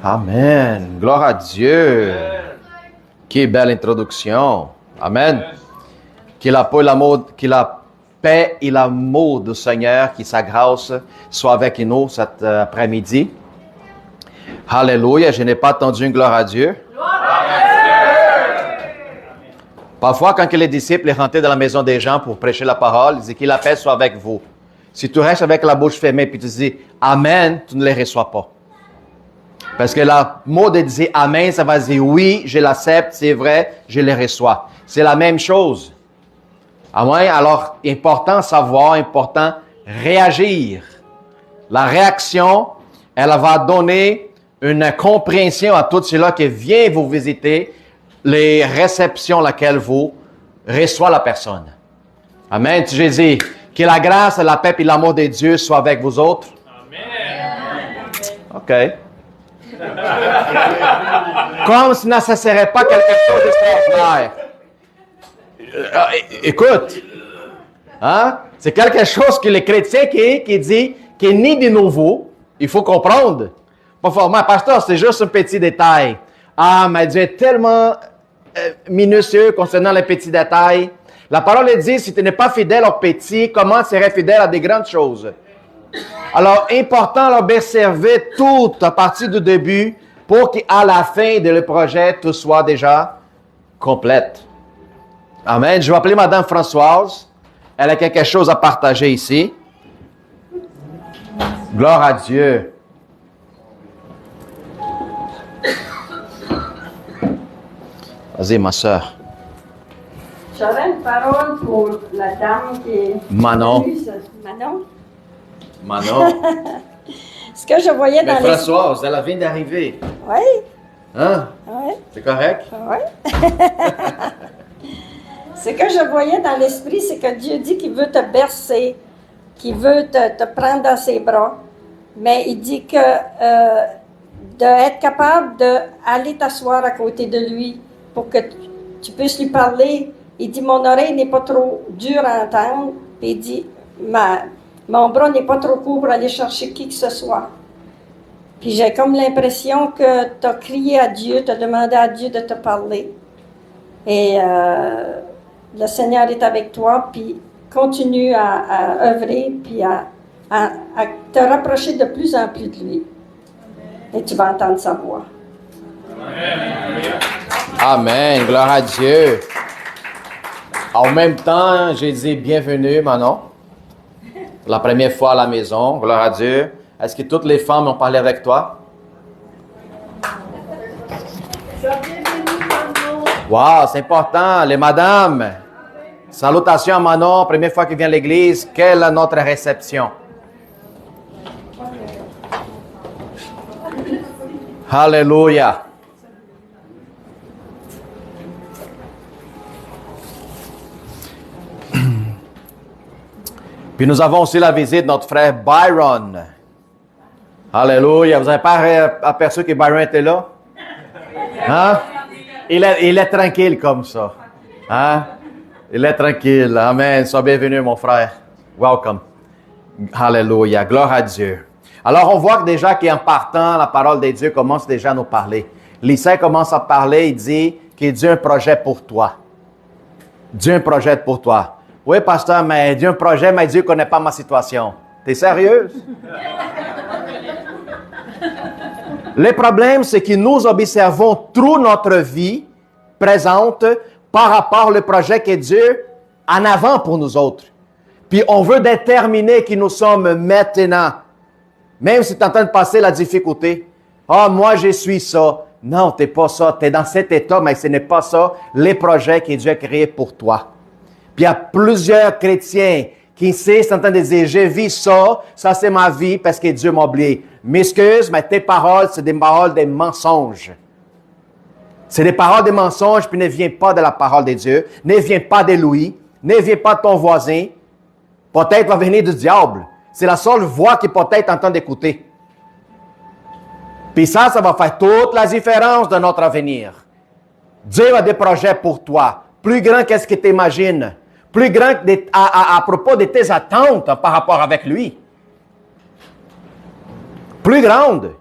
Amen. Gloire à Dieu. Quelle belle introduction. Amen. Que la paix et l'amour du Seigneur, que sa grâce soit avec nous cet après-midi. Alléluia. Je n'ai pas entendu une gloire à Dieu. Parfois, quand les disciples rentraient dans la maison des gens pour prêcher la parole, ils disaient que la paix soit avec vous. Si tu restes avec la bouche fermée puis tu dis Amen, tu ne les reçois pas. Parce que le mot de dire Amen, ça va dire oui, je l'accepte, c'est vrai, je le reçois. C'est la même chose. Amen. Alors, important savoir, important réagir. La réaction, elle va donner une compréhension à tous ceux-là qui viennent vous visiter, les réceptions laquelle vous reçoit la personne. Amen. J'ai dit que la grâce, la paix et l'amour de Dieu soient avec vous autres. Amen. OK. Comme si ça ne serait pas quelque chose d'extraordinaire. Écoute, hein? C'est quelque chose que les chrétiens qui dit qui est né de nouveau, il faut comprendre. Pas forcément, pasteur, c'est juste un petit détail. Ah, mais Dieu est tellement minutieux concernant les petits détails. La parole dit, si tu n'es pas fidèle aux petits, comment serais fidèle à des grandes choses? Alors, important d'observer tout à partir du début pour qu'à la fin de le projet, tout soit déjà complète. Amen. Je vais appeler Madame Françoise. Elle a quelque chose à partager ici. Gloire à Dieu. Vas-y, ma soeur. J'aurais une parole pour la dame qui est... Manon. Manon? Manon. Ce que je voyais dans mais Françoise, elle vient d'arriver. Oui. Hein? Oui. C'est correct? Oui. Ce que je voyais dans l'esprit, c'est que Dieu dit qu'il veut te bercer, qu'il veut te prendre dans ses bras. Mais il dit que d'être capable d'aller t'asseoir à côté de lui pour que tu puisses lui parler. Il dit, mon oreille n'est pas trop dure à entendre. Puis il dit, mon bras n'est pas trop court pour aller chercher qui que ce soit. Puis j'ai comme l'impression que tu as crié à Dieu, tu as demandé à Dieu de te parler. Et le Seigneur est avec toi, puis continue à œuvrer, puis à te rapprocher de plus en plus de lui. Et tu vas entendre sa voix. Amen. Gloire à Dieu. En même temps, j'ai dit bienvenue, Manon. La première fois à la maison. Gloire à Dieu. Est-ce que toutes les femmes ont parlé avec toi? Wow, c'est important. Les madames. Salutations à Manon. Première fois qu'il vient à l'église. Quelle est notre réception? Alléluia. Puis nous avons aussi la visite de notre frère Byron. Alléluia. Vous n'avez pas aperçu que Byron était là? Hein? Il est tranquille comme ça. Hein? Il est tranquille. Amen. Sois bienvenu, mon frère. Welcome. Alléluia. Gloire à Dieu. Alors, on voit déjà qu'en partant, la parole de Dieu commence déjà à nous parler. Lisa commence à parler, il dit que Dieu a un projet pour toi. Dieu a un projet pour toi. Oui, pasteur, mais Dieu a un projet, mais Dieu ne connaît pas ma situation. T'es sérieuse? Le problème, c'est que nous observons toute notre vie présente par rapport au projet que Dieu a en avant pour nous autres. Puis on veut déterminer qui nous sommes maintenant. Même si tu es en train de passer la difficulté. Ah, moi, je suis ça. Non, tu n'es pas ça. Tu es dans cet état, mais ce n'est pas ça, les projets que Dieu a créés pour toi. Puis il y a plusieurs chrétiens qui sont en train de dire, je vis ça c'est ma vie parce que Dieu m'a oublié. M'excuse, mais tes paroles, c'est des paroles des mensonges. C'est des paroles des mensonges, puis ne viens pas de la parole de Dieu, ne viens pas de lui, ne viens pas de ton voisin. Peut-être va venir du diable. C'est la seule voix qui peut-être en train d'écouter. Puis ça va faire toute la différence de notre avenir. Dieu a des projets pour toi, plus grands qu'est-ce que tu imagines, plus grands à propos de tes attentes par rapport avec lui. Plus grandes.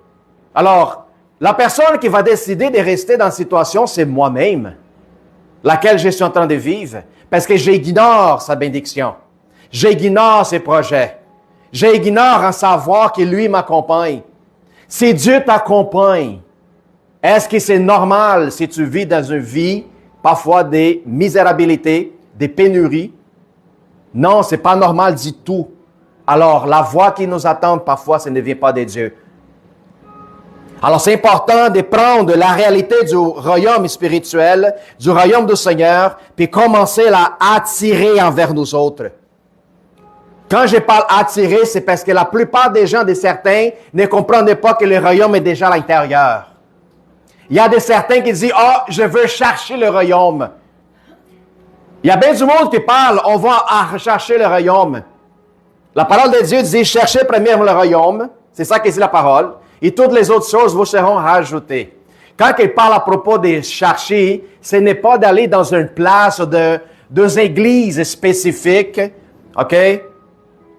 Alors, la personne qui va décider de rester dans la situation, c'est moi-même, laquelle je suis en train de vivre, parce que j'ignore sa bénédiction. J'ignore ses projets. J'ignore en savoir que lui m'accompagne. Si Dieu t'accompagne, est-ce que c'est normal si tu vis dans une vie, parfois des misérabilités, des pénuries? Non, c'est pas normal du tout. Alors, la voie qui nous attend, parfois, ça ne vient pas de Dieu. Alors, c'est important de prendre la réalité du royaume spirituel, du royaume du Seigneur, puis commencer à attirer envers nous autres. Quand je parle attirer, c'est parce que la plupart des gens, certains, ne comprennent pas que le royaume est déjà à l'intérieur. Il y a certains qui disent, « Ah, je veux chercher le royaume. » Il y a bien du monde qui parle, « On va chercher le royaume. » La parole de Dieu dit, « Cherchez premièrement le royaume. » C'est ça que dit la parole. Et toutes les autres choses vous seront rajoutées. Quand il parle à propos de chercher, ce n'est pas d'aller dans une place de deux églises spécifiques. OK?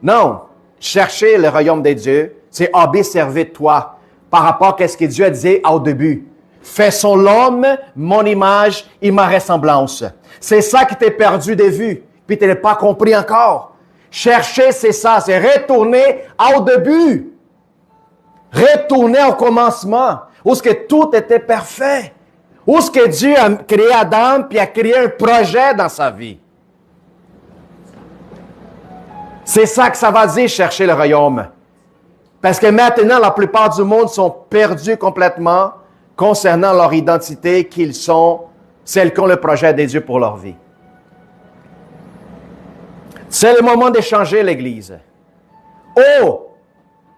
Non. Chercher le royaume de Dieu, c'est observer toi par rapport à ce que Dieu a dit au début. Faisons l'homme, mon image et ma ressemblance. C'est ça qui t'est perdu de vue, puis tu n'as pas compris encore. Chercher, c'est ça, c'est retourner au début. Retourner au commencement, où ce que tout était parfait. Où ce que Dieu a créé Adam, puis a créé un projet dans sa vie. C'est ça que ça va dire, chercher le royaume. Parce que maintenant, la plupart du monde sont perdus complètement concernant leur identité, qu'ils sont celles qui ont le projet de Dieu pour leur vie. C'est le moment de changer l'Église. Oh!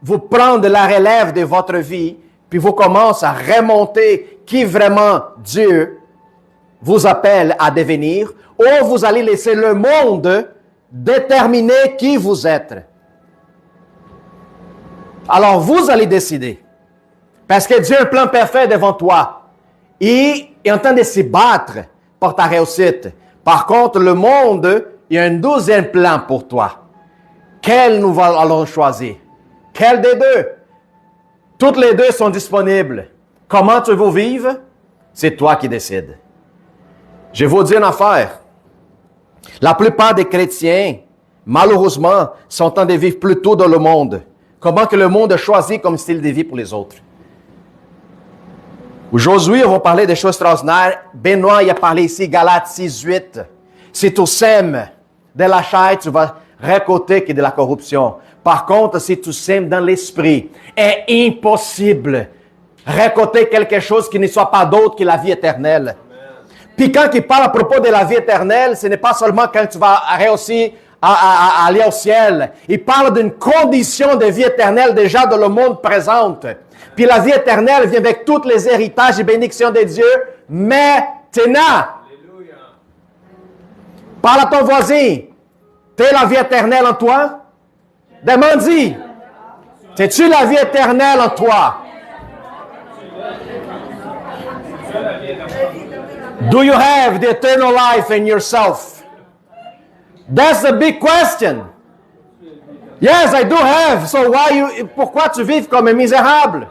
Vous prendre la relève de votre vie, puis vous commencez à remonter qui vraiment Dieu vous appelle à devenir, ou vous allez laisser le monde déterminer qui vous êtes. Alors, vous allez décider. Parce que Dieu a un plan parfait devant toi. Il est en train de se battre pour ta réussite. Par contre, le monde, il y a un deuxième plan pour toi. Quel nous allons choisir? Quel des deux? Toutes les deux sont disponibles. Comment tu veux vivre? C'est toi qui décides. Je vais vous dire une affaire. La plupart des chrétiens, malheureusement, sont en train de vivre plutôt dans le monde. Comment que le monde a choisi comme style de vie pour les autres. Aujourd'hui, on va parler des choses extraordinaires. Benoît il a parlé ici, Galates 6:8. Si tu sèmes de la chair, tu vas récolter que de la corruption. Par contre, si tu sèmes dans l'esprit, est impossible récolter quelque chose qui ne soit pas d'autre que la vie éternelle. Puis quand il parle à propos de la vie éternelle, ce n'est pas seulement quand tu vas réussir à aller au ciel. Il parle d'une condition de vie éternelle déjà dans le monde présent. Puis la vie éternelle vient avec tous les héritages et bénédictions de Dieu maintenant. Parle à ton voisin. T'es la vie éternelle en toi? Demande-y. T'es-tu la vie éternelle en toi? Do you have the eternal life in yourself? That's the big question. Yes, I do have. So pourquoi tu vis comme un misérable?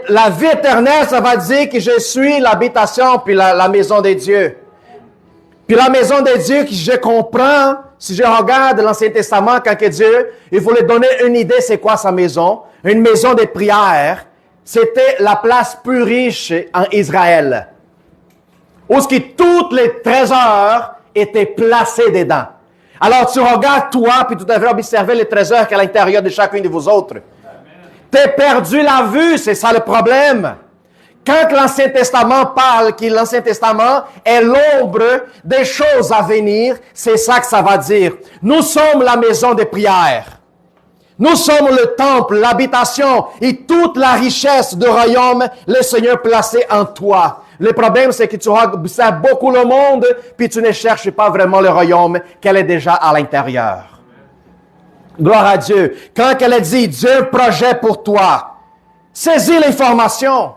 La vie éternelle, ça va dire que je suis l'habitation puis la maison de Dieu. Puis la maison de Dieu, que je comprends, si je regarde l'Ancien Testament, quand que Dieu, il voulait donner une idée, c'est quoi sa maison? Une maison de prière. C'était la place plus riche en Israël. Où tous les trésors étaient placés dedans. Alors tu regardes toi, puis tu devrais observer les trésors qu'il y a à l'intérieur de chacun de vous autres. T'as perdu la vue, c'est ça le problème. Quand l'Ancien Testament parle que l'Ancien Testament est l'ombre des choses à venir, c'est ça que ça va dire. Nous sommes la maison de prière. Nous sommes le temple, l'habitation et toute la richesse du royaume, le Seigneur placé en toi. Le problème, c'est que tu observes beaucoup le monde, puis tu ne cherches pas vraiment le royaume qu'elle est déjà à l'intérieur. Gloire à Dieu. Quand elle a dit, Dieu a un projet pour toi, saisis l'information.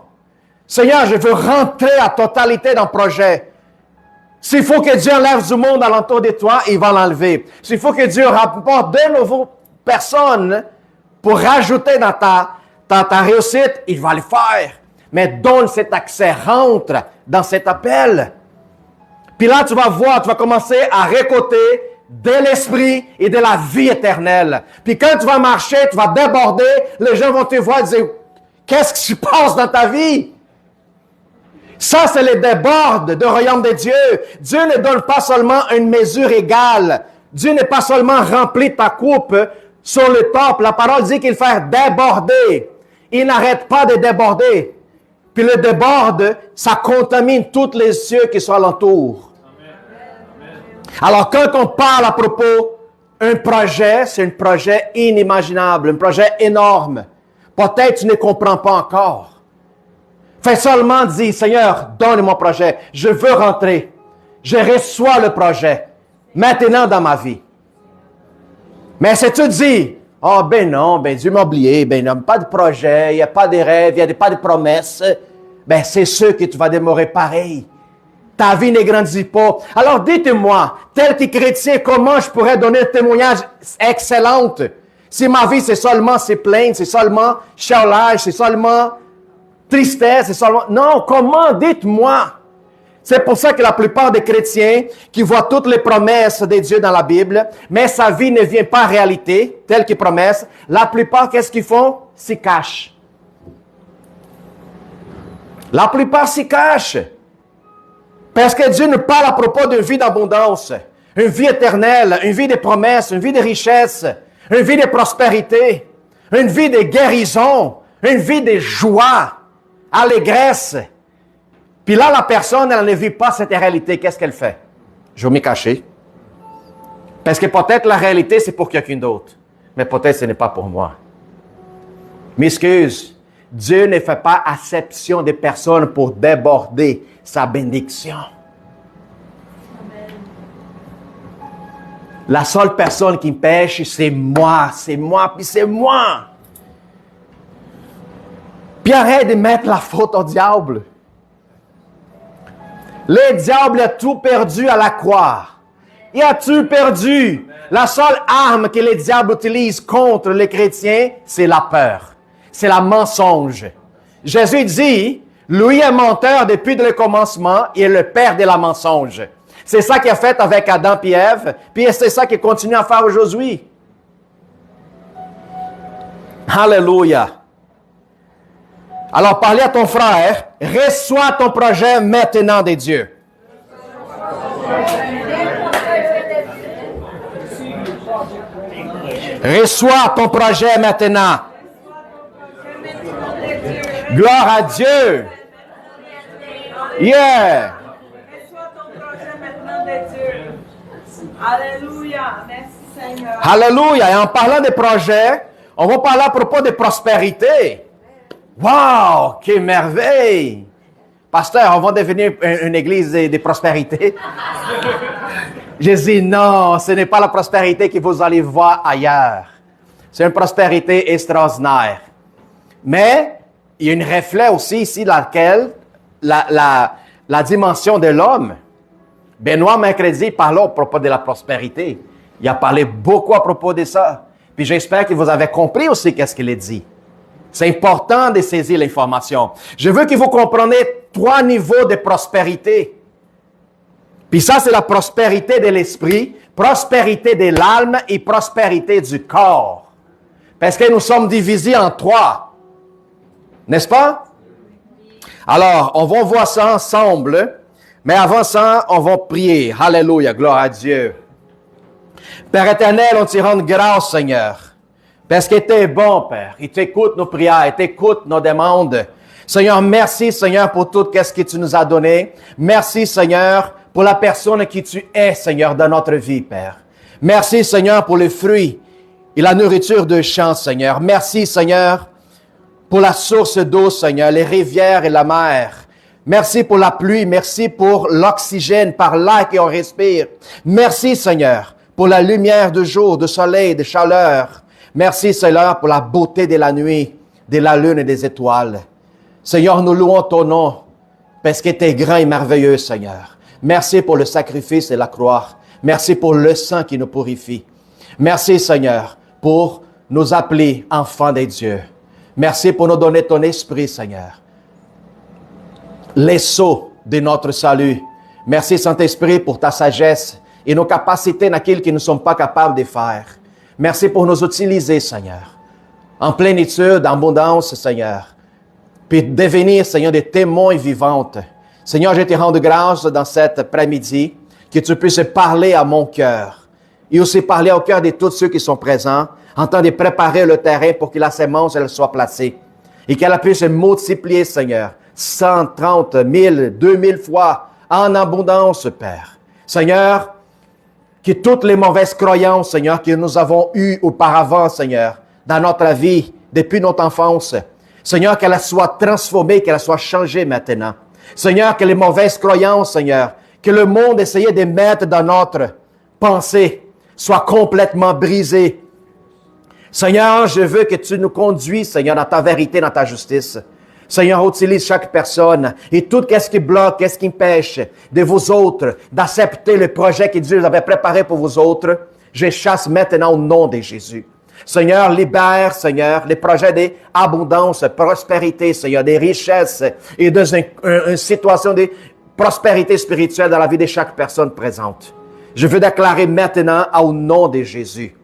Seigneur, je veux rentrer à totalité dans le projet. S'il faut que Dieu enlève du monde alentour de toi, il va l'enlever. S'il faut que Dieu rapporte de nouveaux personnes pour rajouter dans ta réussite, il va le faire. Mais donne cet accès, rentre dans cet appel. Puis là, tu vas voir, tu vas commencer à récolter de l'esprit et de la vie éternelle. Puis quand tu vas marcher, tu vas déborder, les gens vont te voir et dire, qu'est-ce qui se passe dans ta vie? Ça, c'est le déborde du royaume de Dieu. Dieu ne donne pas seulement une mesure égale. Dieu n'est pas seulement rempli ta coupe sur le top. La parole dit qu'il fait déborder. Il n'arrête pas de déborder. Puis le déborde, ça contamine tous les cieux qui sont alentour. Alors, quand on parle à propos d'un projet, c'est un projet inimaginable, un projet énorme. Peut-être tu ne comprends pas encore. Fais seulement dire, Seigneur, donne mon projet. Je veux rentrer. Je reçois le projet. Maintenant dans ma vie. Mais si tu dis, oh ben non, ben Dieu m'a oublié, ben non, pas de projet, il n'y a pas de rêve, il n'y a pas de promesses, ben c'est sûr que tu vas demeurer pareil. Ta vie ne grandit pas. Alors dites-moi, tel que chrétien, comment je pourrais donner un témoignage excellent? Si ma vie c'est plainte, c'est seulement chialage, c'est seulement tristesse, c'est seulement... Non, comment? Dites-moi. C'est pour ça que la plupart des chrétiens qui voient toutes les promesses de Dieu dans la Bible, mais sa vie ne vient pas en réalité, telle que promesse, la plupart, qu'est-ce qu'ils font? S'y cachent. La plupart s'y cachent. Parce que Dieu nous parle à propos d'une vie d'abondance, une vie éternelle, une vie de promesses, une vie de richesse, une vie de prospérité, une vie de guérison, une vie de joie, allégresse. Puis là, la personne, elle ne vit pas cette réalité. Qu'est-ce qu'elle fait? Je vais m'y cacher. Parce que peut-être la réalité, c'est pour quelqu'un d'autre. Mais peut-être ce n'est pas pour moi. M'excuse. Dieu ne fait pas acception des personnes pour déborder sa bénédiction. La seule personne qui me pêche, c'est moi, puis c'est moi. Puis arrête de mettre la faute au diable. Le diable a tout perdu à la croix. Il a tout perdu. La seule arme que le diable utilise contre les chrétiens, c'est la peur. C'est le mensonge. Jésus dit, lui est menteur depuis le commencement, il est le père de la mensonge. C'est ça qu'il a fait avec Adam et Ève, puis c'est ça qu'il continue à faire aujourd'hui. Alléluia. Alors, parlez à ton frère, reçois ton projet maintenant de Dieu. Reçois ton projet maintenant. Gloire à Dieu. Yeah. Reçois ton projet maintenant de Dieu. Alléluia. Merci Seigneur. Alléluia. Et en parlant de projets, on va parler à propos de prospérité. Wow, quelle merveille! Pasteur, on va devenir une église de prospérité. J'ai dit non, ce n'est pas la prospérité que vous allez voir ailleurs. C'est une prospérité extraordinaire. Mais il y a un reflet aussi ici dans lequel la dimension de l'homme. Benoît mercredi parlait à propos de la prospérité. Il a parlé beaucoup à propos de ça. Puis j'espère que vous avez compris aussi qu'est-ce qu'il a dit. C'est important de saisir l'information. Je veux que vous compreniez 3 niveaux de prospérité. Puis ça, c'est la prospérité de l'esprit, prospérité de l'âme et prospérité du corps. Parce que nous sommes divisés en 3. N'est-ce pas? Alors, on va voir ça ensemble. Mais avant ça, on va prier. Alléluia, gloire à Dieu. Père éternel, on te rend grâce, Seigneur. Parce que tu es bon, Père. Il t'écoute nos prières, il t'écoute nos demandes. Seigneur, merci, Seigneur, pour tout ce que tu nous as donné. Merci, Seigneur, pour la personne qui tu es, Seigneur, dans notre vie, Père. Merci, Seigneur, pour les fruits et la nourriture de champ, Seigneur. Merci, Seigneur, pour la source d'eau, Seigneur, les rivières et la mer. Merci pour la pluie. Merci pour l'oxygène par l'air qu'on respire. Merci, Seigneur, pour la lumière du jour, du soleil, de chaleur. Merci, Seigneur, pour la beauté de la nuit, de la lune et des étoiles. Seigneur, nous louons ton nom parce que tu es grand et merveilleux, Seigneur. Merci pour le sacrifice et la croix. Merci pour le sang qui nous purifie. Merci, Seigneur, pour nous appeler enfants de Dieu. Merci pour nous donner ton esprit, Seigneur. Les sceaux de notre salut. Merci, Saint-Esprit, pour ta sagesse et nos capacités dans lesquelles nous ne sommes pas capables de faire. Merci pour nous utiliser, Seigneur, en plénitude, en abondance, Seigneur, puis devenir, Seigneur, des témoins vivants. Seigneur, je te rends grâce dans cet après-midi, que tu puisses parler à mon cœur et aussi parler au cœur de tous ceux qui sont présents, en train de préparer le terrain pour que la sémence elle soit placée et qu'elle puisse se multiplier, Seigneur, 130 000, 2000 fois en abondance, Père. Seigneur, que toutes les mauvaises croyances, Seigneur, que nous avons eues auparavant, Seigneur, dans notre vie, depuis notre enfance, Seigneur, qu'elle soit transformée, qu'elle soit changée maintenant. Seigneur, que les mauvaises croyances, Seigneur, que le monde essayait de mettre dans notre pensée, soient complètement brisées. Seigneur, je veux que tu nous conduis, Seigneur, dans ta vérité, dans ta justice. Seigneur, utilise chaque personne et tout ce qui bloque, qu'est-ce qui empêche de vous autres d'accepter le projet que Dieu avait préparé pour vous autres. Je chasse maintenant au nom de Jésus. Seigneur, libère, Seigneur, les projets d'abondance, prospérité, Seigneur, des richesses et une situation de prospérité spirituelle dans la vie de chaque personne présente. Je veux déclarer maintenant au nom de Jésus.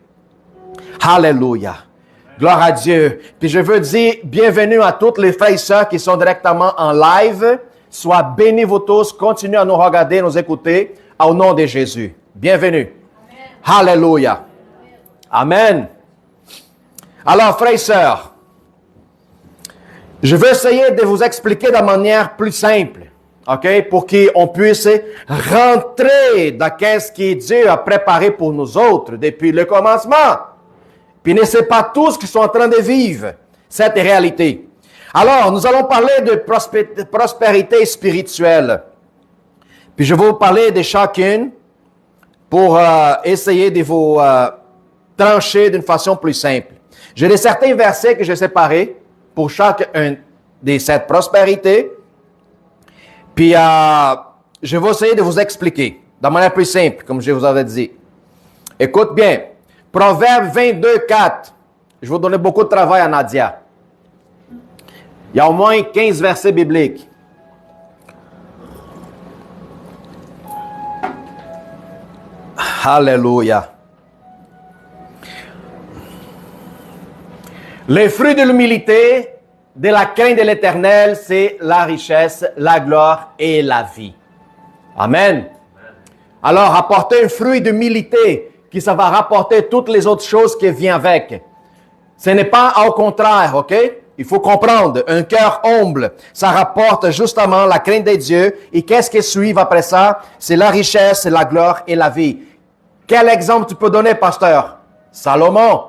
Alléluia. Gloire à Dieu. Puis je veux dire bienvenue à toutes les frères et sœurs qui sont directement en live. Sois bénis vous tous. Continuez à nous regarder, nous écouter au nom de Jésus. Bienvenue. Amen. Alléluia. Amen. Alors, frères et sœurs, je vais essayer de vous expliquer de manière plus simple, OK, pour qu'on puisse rentrer dans ce que Dieu a préparé pour nous autres depuis le commencement. Puis ne sait pas tous qui sont en train de vivre cette réalité. Alors, nous allons parler de prospérité spirituelle. Puis je vais vous parler de chacune pour essayer de vous trancher d'une façon plus simple. J'ai certains versets que j'ai séparés pour chacun de cette prospérité. Puis je vais essayer de vous expliquer de manière plus simple, comme je vous avais dit. Écoute bien. Proverbe 22, 4. Je vais vous donner beaucoup de travail à Nadia. Il y a au moins 15 versets bibliques. Alléluia. Les fruits de l'humilité, de la crainte de l'Éternel, c'est la richesse, la gloire et la vie. Amen. Alors, apporter un fruit d'humilité, qui ça va rapporter toutes les autres choses qui viennent avec. Ce n'est pas au contraire, OK? Il faut comprendre, un cœur humble, ça rapporte justement la crainte de Dieu. Et qu'est-ce qui suit après ça? C'est la richesse, la gloire et la vie. Quel exemple tu peux donner, pasteur? Salomon.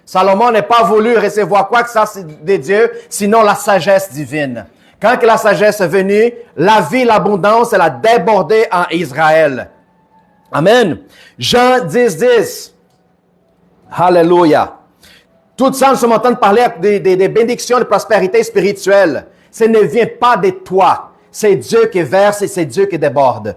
Salomon n'a pas voulu recevoir quoi que ça de Dieu, sinon la sagesse divine. Quand que la sagesse est venue, la vie, l'abondance, elle a débordé en Israël. Amen. Jean 10, 10. Alléluia. Tout ça, nous sommes en train de parler des bénédictions de prospérité spirituelle. Ce ne vient pas de toi. C'est Dieu qui verse et c'est Dieu qui déborde.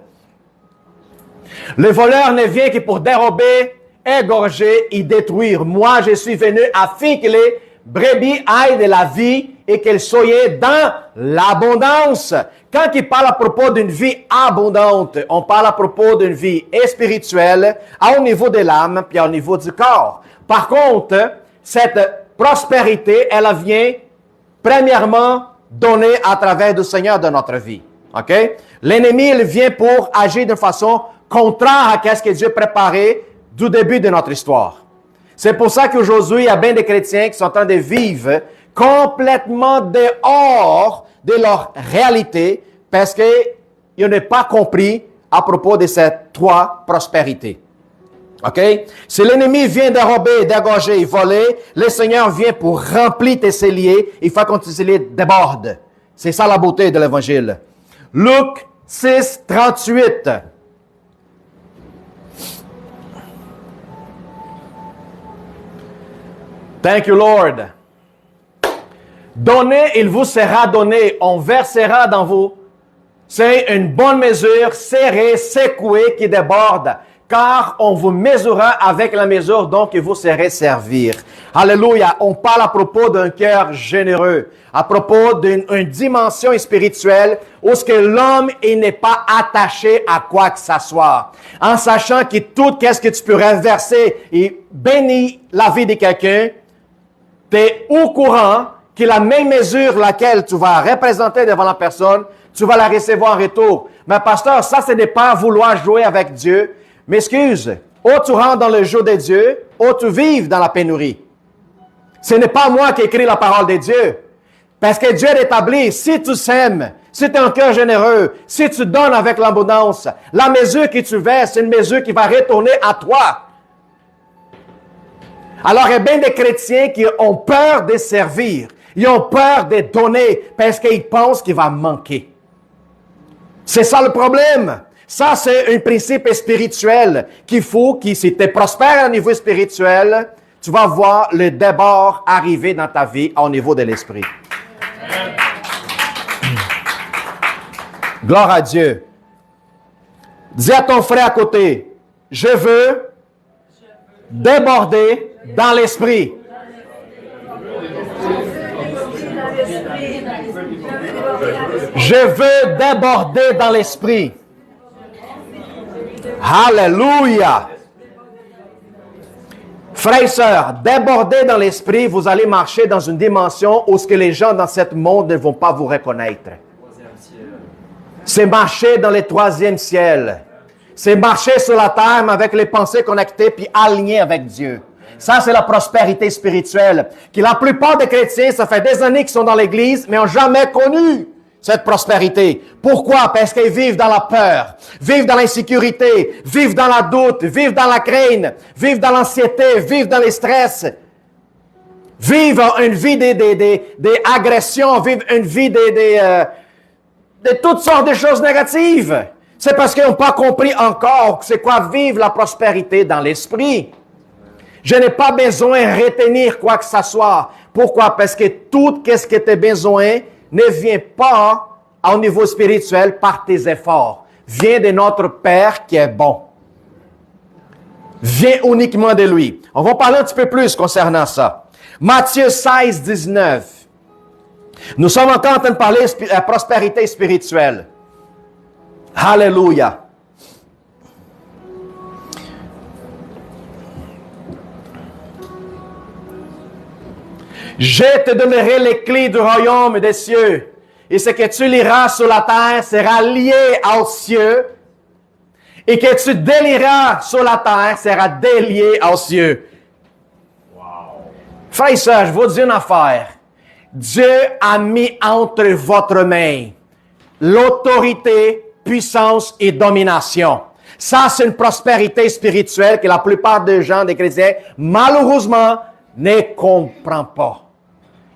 Le voleur ne vient que pour dérober, égorger et détruire. Moi, je suis venu afin que les brebis aillent de la vie et qu'elles soient dans l'abondance. Quand il parle à propos d'une vie abondante, on parle à propos d'une vie spirituelle, au niveau de l'âme, puis au niveau du corps. Par contre, cette prospérité, elle vient premièrement donnée à travers du Seigneur de notre vie. OK? L'ennemi, il vient pour agir de façon contraire à ce que Dieu préparait du début de notre histoire. C'est pour ça qu'aujourd'hui, il y a bien des chrétiens qui sont en train de vivre complètement dehors de leur réalité parce qu'ils n'ont pas compris à propos de ces trois prospérités. OK? Si l'ennemi vient dérober, dégorger, voler, le Seigneur vient pour remplir tes celliers. Il faut que tes celliers débordent. C'est ça la beauté de l'Évangile. Luc 6, 38. Thank you, Lord. Donnez, il vous sera donné. On versera dans vous. C'est une bonne mesure, serrée, secouée, qui déborde. car on vous mesurera avec la mesure dont que vous serez servir. Alléluia. On parle à propos d'un cœur généreux, à propos d'une dimension spirituelle où ce que l'homme il n'est pas attaché à quoi que ce soit, en sachant que tout ce que tu pourrais verser et bénir la vie de quelqu'un, tu es au courant que la même mesure laquelle tu vas représenter devant la personne, tu vas la recevoir en retour. Mais pasteur, ça, ce n'est pas vouloir jouer avec Dieu. M'excuse, ou tu rentres dans le jeu de Dieu, ou tu vives dans la pénurie. Ce n'est pas moi qui écris la parole de Dieu. Parce que Dieu établit, si tu sèmes, si tu as un cœur généreux, si tu donnes avec l'abondance, la mesure que tu verses, c'est une mesure qui va retourner à toi. Alors, il y a bien des chrétiens qui ont peur de servir. Ils ont peur de donner parce qu'ils pensent qu'il va manquer. C'est ça le problème. Ça, c'est un principe spirituel qu'il faut que si tu es prospère au niveau spirituel, tu vas voir le débord arriver dans ta vie au niveau de l'esprit. Gloire à Dieu. Dis à ton frère à côté, je veux déborder dans l'esprit. Je veux déborder dans l'esprit. Alléluia. Frères et sœurs, déborder dans l'esprit, vous allez marcher dans une dimension où ce que les gens dans ce monde ne vont pas vous reconnaître. C'est marcher dans le troisième ciel. C'est marcher sur la terre avec les pensées connectées puis alignées avec Dieu. Ça, c'est la prospérité spirituelle. Que la plupart des chrétiens, ça fait des années qu'ils sont dans l'Église, mais n'ont jamais connu cette prospérité. Pourquoi? Parce qu'ils vivent dans la peur, vivent dans l'insécurité, vivent dans la doute, vivent dans la crainte, vivent dans l'anxiété, vivent dans les stress, vivent une vie des agressions, vivent une vie de toutes sortes de choses négatives. C'est parce qu'ils n'ont pas compris encore c'est quoi vivre la prospérité dans l'esprit. Je n'ai pas besoin de retenir quoi que ce soit. Pourquoi? Parce que tout ce que tu as besoin ne vient pas au niveau spirituel par tes efforts. Vient de notre Père qui est bon. Vient uniquement de lui. On va parler un petit peu plus concernant ça. Matthieu 16, 19. Nous sommes encore en train de parler de la prospérité spirituelle. Alléluia. Je te donnerai les clés du royaume des cieux. Et ce que tu liras sur la terre sera lié aux cieux. Et que tu délieras sur la terre sera délié aux cieux. Wow. Frères et sœurs, je vous dis une affaire. Dieu a mis entre votre main l'autorité, puissance et domination. Ça, c'est une prospérité spirituelle que la plupart des gens, des chrétiens, malheureusement, ne comprennent pas.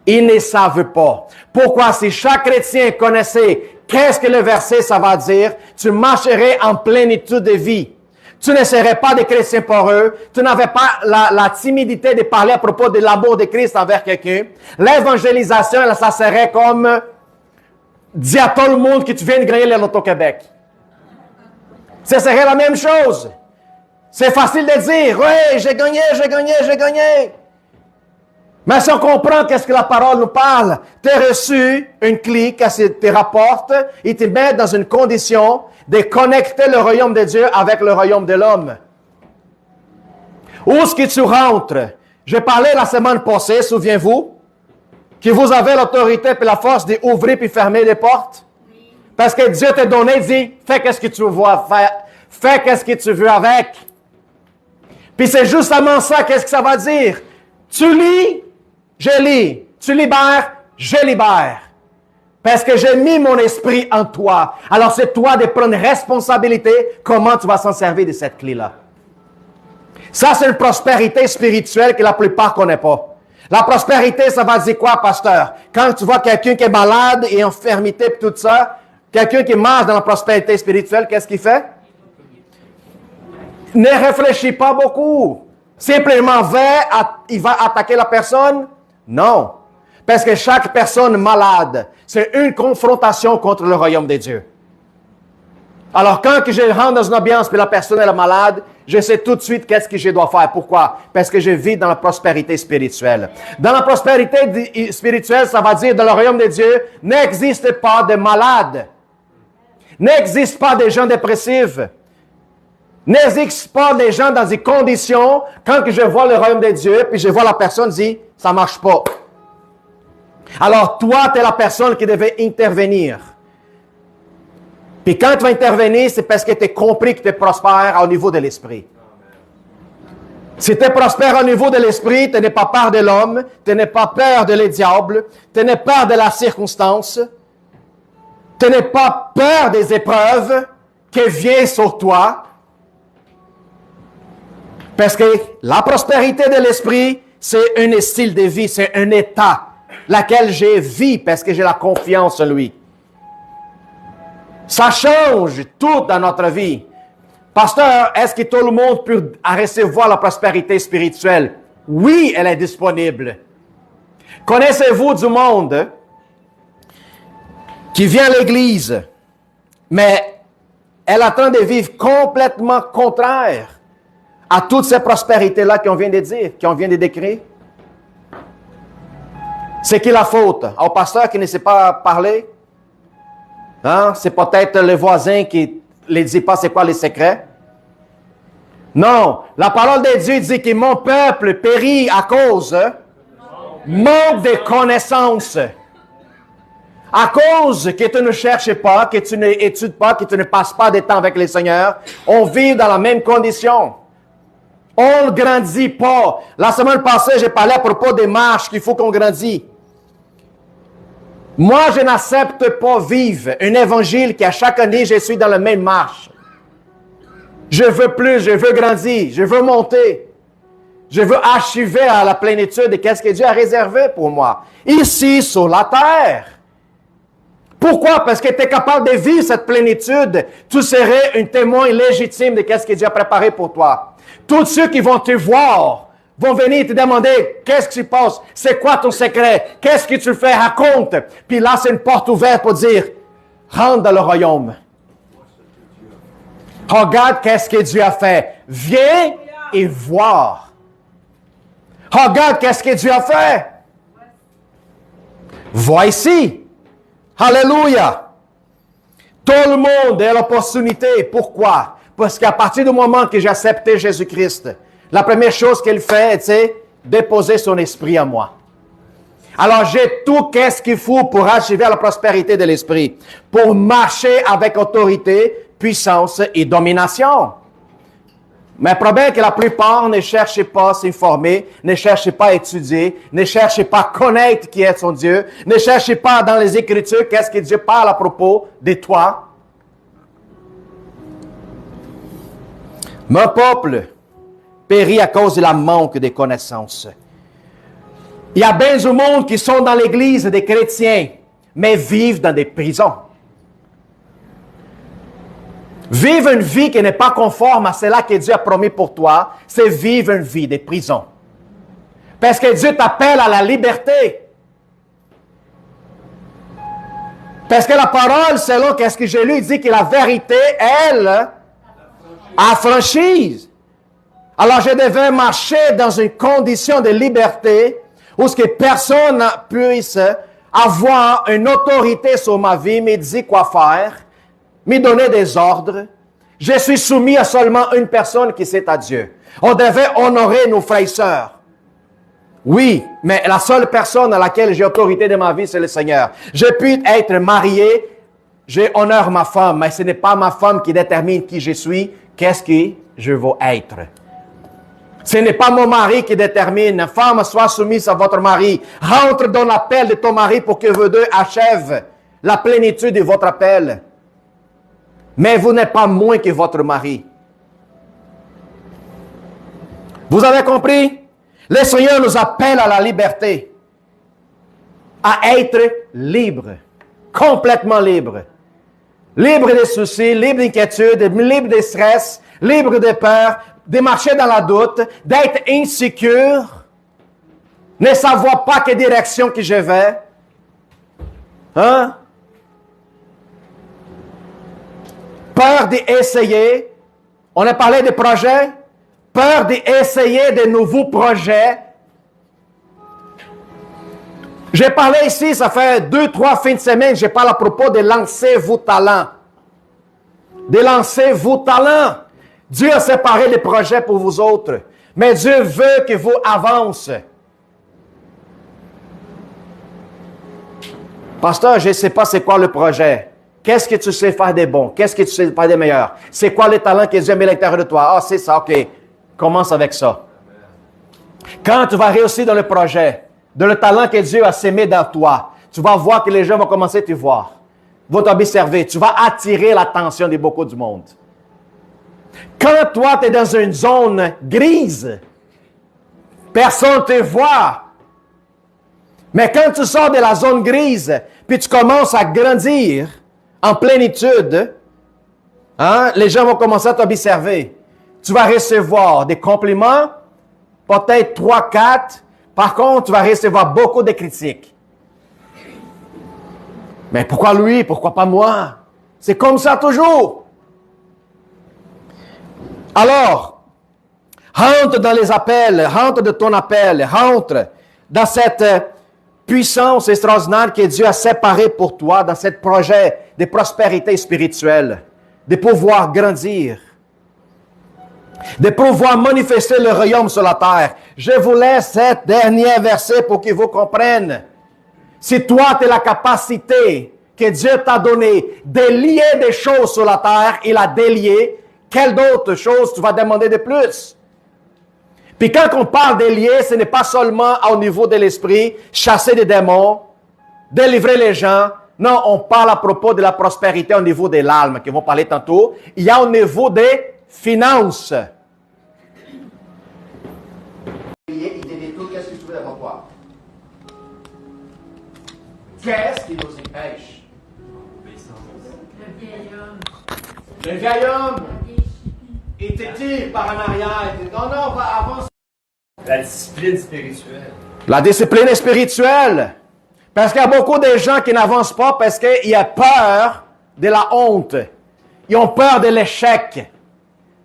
Ils ne savent pas. Pourquoi? Si chaque chrétien connaissait qu'est-ce que le verset, ça va dire, tu marcherais en plénitude de vie. Tu ne serais pas des chrétiens poreux. Tu n'avais pas la timidité de parler à propos de l'amour de Christ envers quelqu'un. L'évangélisation, ça serait comme dire à tout le monde que tu viens de gagner le Loto-Québec. Ce serait la même chose. C'est facile de dire, oui, j'ai gagné. Mais si on comprend qu'est-ce que la parole nous parle, tu as reçu une clé qui te rapporte et te met dans une condition de connecter le royaume de Dieu avec le royaume de l'homme. Où est-ce que tu rentres? J'ai parlé la semaine passée, souviens-vous, que vous avez l'autorité et la force d'ouvrir et fermer les portes. Parce que Dieu t'a donné, dit, fais qu'est-ce que tu veux faire, fais qu'est-ce que tu veux avec. Puis c'est justement ça, qu'est-ce que ça va dire? Tu lis, je lis. Tu libères, je libère. Parce que j'ai mis mon esprit en toi. Alors c'est toi de prendre responsabilité comment tu vas s'en servir de cette clé-là. Ça, c'est une prospérité spirituelle que la plupart ne connaissent pas. La prospérité, ça va dire quoi, pasteur? Quand tu vois quelqu'un qui est malade et en infirmité et tout ça, quelqu'un qui marche dans la prospérité spirituelle, qu'est-ce qu'il fait? Ne réfléchis pas beaucoup. Simplement il va attaquer la personne? Non. Parce que chaque personne malade, c'est une confrontation contre le royaume de Dieu. Alors, quand que je rentre dans une ambiance et la personne est malade, je sais tout de suite qu'est-ce que je dois faire. Pourquoi? Parce que je vis dans la prospérité spirituelle. Dans la prospérité spirituelle, ça va dire, dans le royaume de Dieu, n'existe pas de malades. N'existe pas de gens dépressifs. N'existe pas des gens dans des conditions, quand que je vois le royaume de Dieu, puis je vois la personne dire, ça marche pas. Alors, toi, tu es la personne qui devait intervenir. Puis quand tu vas intervenir, c'est parce que tu as compris que tu es prospère au niveau de l'esprit. Si tu es prospère au niveau de l'esprit, tu n'es pas peur de l'homme, tu n'es pas peur de les diables, tu n'es pas peur de la circonstance, tu n'es pas peur des épreuves qui viennent sur toi. Parce que la prospérité de l'esprit, c'est un style de vie, c'est un état, laquelle j'ai vie parce que j'ai la confiance en lui. Ça change tout dans notre vie. Pasteur, est-ce que tout le monde peut recevoir la prospérité spirituelle? Oui, elle est disponible. Connaissez-vous du monde qui vient à l'église, mais elle est en train de vivre complètement contraire à toutes ces prospérités-là qu'on vient de dire, qu'on vient de décrire? C'est qui la faute? Au pasteur qui ne sait pas parler? Hein? C'est peut-être le voisin qui ne dit pas c'est quoi les secrets? Non, la parole de Dieu dit que mon peuple périt à cause manque de connaissances. À cause que tu ne cherches pas, que tu n'études pas, que tu ne passes pas de temps avec le Seigneur, on vit dans la même condition. On ne grandit pas. La semaine passée, j'ai parlé à propos des marches qu'il faut qu'on grandisse. Moi, je n'accepte pas vivre un évangile qui à chaque année, je suis dans la même marche. Je veux plus, je veux grandir, je veux monter. Je veux achever à la plénitude de qu'est-ce que Dieu a réservé pour moi. Ici, sur la terre. Pourquoi? Parce que tu es capable de vivre cette plénitude. Tu serais un témoin légitime de qu'est-ce que Dieu a préparé pour toi. Tous ceux qui vont te voir vont venir te demander qu'est-ce qui se passe, c'est quoi ton secret, qu'est-ce que tu fais, raconte. Puis là, c'est une porte ouverte pour dire, rentre dans le royaume. Regarde qu'est-ce que Dieu a fait. Viens et voir. Regarde qu'est-ce que Dieu a fait. Vois ici. Alléluia. Tout le monde a l'opportunité. Pourquoi? Parce qu'à partir du moment que j'ai accepté Jésus-Christ, la première chose qu'il fait, c'est déposer son esprit en moi. Alors, j'ai tout qu'est-ce qu'il faut pour achever à la prospérité de l'esprit, pour marcher avec autorité, puissance et domination. Mais le problème est que la plupart ne cherchent pas à s'informer, ne cherchent pas à étudier, ne cherchent pas à connaître qui est son Dieu, ne cherchent pas dans les Écritures qu'est-ce que Dieu parle à propos de toi. Mon peuple périt à cause de la manque de connaissances. Il y a bien du monde qui sont dans l'église des chrétiens, mais vivent dans des prisons. Vivre une vie qui n'est pas conforme à cela que Dieu a promis pour toi, c'est vivre une vie de prison. Parce que Dieu t'appelle à la liberté. Parce que la parole, selon qu'est-ce que j'ai lu, dit que la vérité, elle, affranchise. Alors je devais marcher dans une condition de liberté où ce que personne ne puisse avoir une autorité sur ma vie, me dire quoi faire, me donner des ordres. Je suis soumis à seulement une personne qui c'est à Dieu. On devait honorer nos frères et sœurs. Oui, mais la seule personne à laquelle j'ai autorité de ma vie, c'est le Seigneur. Je peux être marié, je honore ma femme, mais ce n'est pas ma femme qui détermine qui je suis, qu'est-ce que je veux être. Ce n'est pas mon mari qui détermine. Femme, sois soumise à votre mari. Rentre dans l'appel de ton mari pour que vous deux achèvent la plénitude de votre appel. Mais vous n'êtes pas moins que votre mari. Vous avez compris? Le Seigneur nous appelle à la liberté. À être libre. Complètement libre. Libre des soucis, libre d'inquiétude, libre de stress, libre de peur, de marcher dans la doute, d'être insécure, ne savoir pas quelle direction que je vais. Hein? peur d'essayer. On a parlé des projets. Peur d'essayer de nouveaux projets. J'ai parlé ici, ça fait 2-3 fins de semaine, j'ai parlé à propos de lancer vos talents. De lancer vos talents. Dieu a séparé les projets pour vous autres. Mais Dieu veut que vous avancez. Pasteur, je ne sais pas c'est quoi le projet. Qu'est-ce que tu sais faire des bons? Qu'est-ce que tu sais faire des meilleurs? C'est quoi les talents que Dieu a mis à l'intérieur de toi? Ah, c'est ça, OK. Commence avec ça. Quand tu vas réussir dans le projet, dans le talent que Dieu a sémé dans toi, tu vas voir que les gens vont commencer à te voir, vont t'observer. Tu vas attirer l'attention de beaucoup du monde. Quand toi, tu es dans une zone grise, personne ne te voit. Mais quand tu sors de la zone grise, puis tu commences à grandir en plénitude, les gens vont commencer à t'observer. Tu vas recevoir des compliments, peut-être 3, 4. Par contre, tu vas recevoir beaucoup de critiques. Mais pourquoi lui? Pourquoi pas moi? C'est comme ça toujours. Alors, rentre dans les appels, rentre de ton appel, rentre dans cette puissance extraordinaire que Dieu a séparée pour toi, dans ce projet de prospérité spirituelle, de pouvoir grandir, de pouvoir manifester le royaume sur la terre. Je vous laisse cet dernier verset pour que vous compreniez. Si toi, tu as la capacité que Dieu t'a donnée de lier des choses sur la terre, il a délié, quelle d'autre chose tu vas demander de plus? Puis quand on parle de lier, ce n'est pas seulement au niveau de l'esprit, chasser des démons, délivrer les gens. Non, on parle à propos de la prospérité au niveau de l'âme, qui vont parler tantôt. Il y a au niveau des finances. Il te dit tout, qu'est-ce que tu veux devant toi? Qu'est-ce qui nous empêche? Le vieil homme. Il te tire par en arrière. Il dit, non, on va avancer. La discipline spirituelle. La discipline spirituelle. Parce qu'il y a beaucoup de gens qui n'avancent pas parce qu'ils ont peur de la honte. Ils ont peur de l'échec.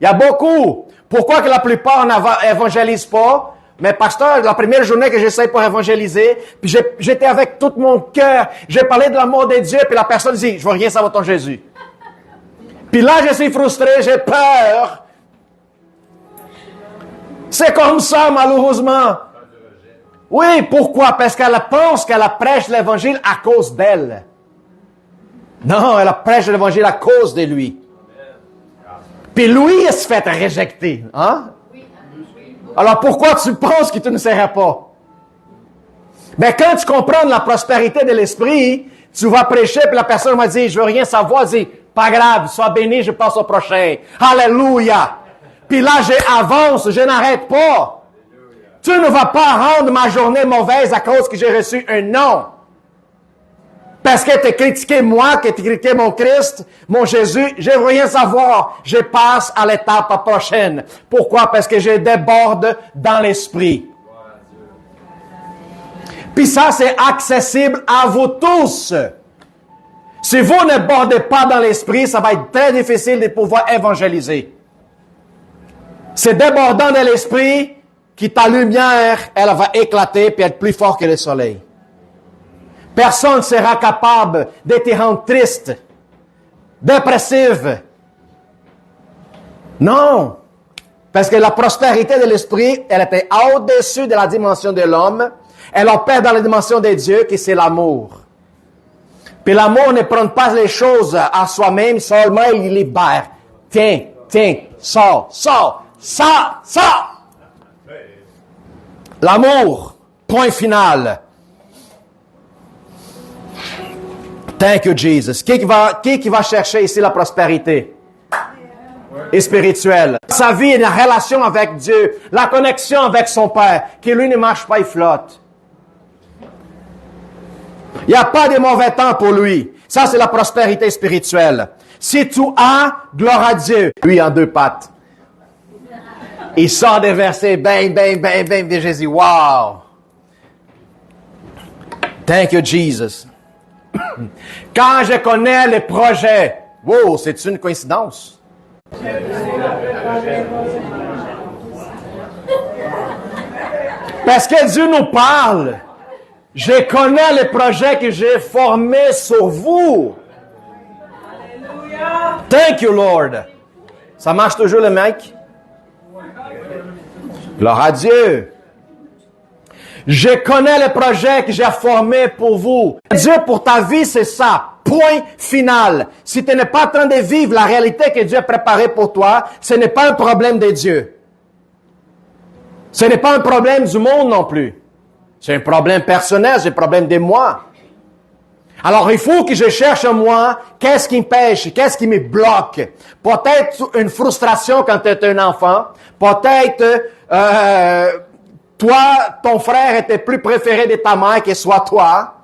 Il y a beaucoup. Pourquoi que la plupart n'évangélisent pas? Mais pasteur, la première journée que j'essaie pour évangéliser, puis j'étais avec tout mon cœur, j'ai parlé de l'amour de Dieu, puis la personne dit, je veux rien savoir de ton Jésus. Puis là, je suis frustré, j'ai peur. C'est comme ça, malheureusement. Oui, pourquoi? Parce qu'elle pense qu'elle prêche l'évangile à cause d'elle. Non, elle prêche l'évangile à cause de lui. Puis lui, il se fait rejeter. Hein? Alors pourquoi tu penses que tu ne seras pas? Mais quand tu comprends la prospérité de l'esprit, tu vas prêcher, puis la personne va dire, je veux rien savoir, dit, pas grave, sois béni, je passe au prochain. Alléluia. Puis là, j'avance, je n'arrête pas. Tu ne vas pas rendre ma journée mauvaise à cause que j'ai reçu un non. Parce que tu as critiqué moi, que tu as critiqué mon Christ, mon Jésus, je ne veux rien savoir. Je passe à l'étape prochaine. Pourquoi? Parce que je déborde dans l'esprit. Puis ça, c'est accessible à vous tous. Si vous ne bordez pas dans l'esprit, ça va être très difficile de pouvoir évangéliser. C'est débordant dans l'esprit que ta lumière, elle va éclater puis être plus forte que le soleil. Personne ne sera capable de te rendre triste, dépressif. Non. Parce que la prospérité de l'esprit, elle était au-dessus de la dimension de l'homme. Elle opère dans la dimension de Dieu, qui c'est l'amour. Puis l'amour ne prend pas les choses à soi-même, seulement il libère. Tiens, sors. L'amour, point final. Thank you, Jesus. Qui va chercher ici la prospérité? Et spirituelle. Sa vie est une relation avec Dieu, la connexion avec son Père, qui lui ne marche pas, il flotte. Il n'y a pas de mauvais temps pour lui. Ça, c'est la prospérité spirituelle. Si tu as, gloire à Dieu. Lui, en deux pattes. Il sort des versets, bang, de Jésus. Wow! Thank you, Jesus. Quand je connais les projets Wow, c'est une coïncidence? Parce que Dieu nous parle. Je connais les projets que j'ai formés sur vous. Thank you, Lord. Ça marche toujours, le mec? Gloire à Dieu. Je connais les projets que j'ai formés pour vous. Dieu, pour ta vie, c'est ça. Point final. Si tu n'es pas en train de vivre la réalité que Dieu a préparée pour toi, ce n'est pas un problème de Dieu. Ce n'est pas un problème du monde non plus. C'est un problème personnel, c'est un problème de moi. Alors, il faut que je cherche en moi, qu'est-ce qui me pêche, qu'est-ce qui me bloque. Peut-être une frustration quand tu es un enfant. Peut-être, toi, ton frère était plus préféré de ta mère que soit toi.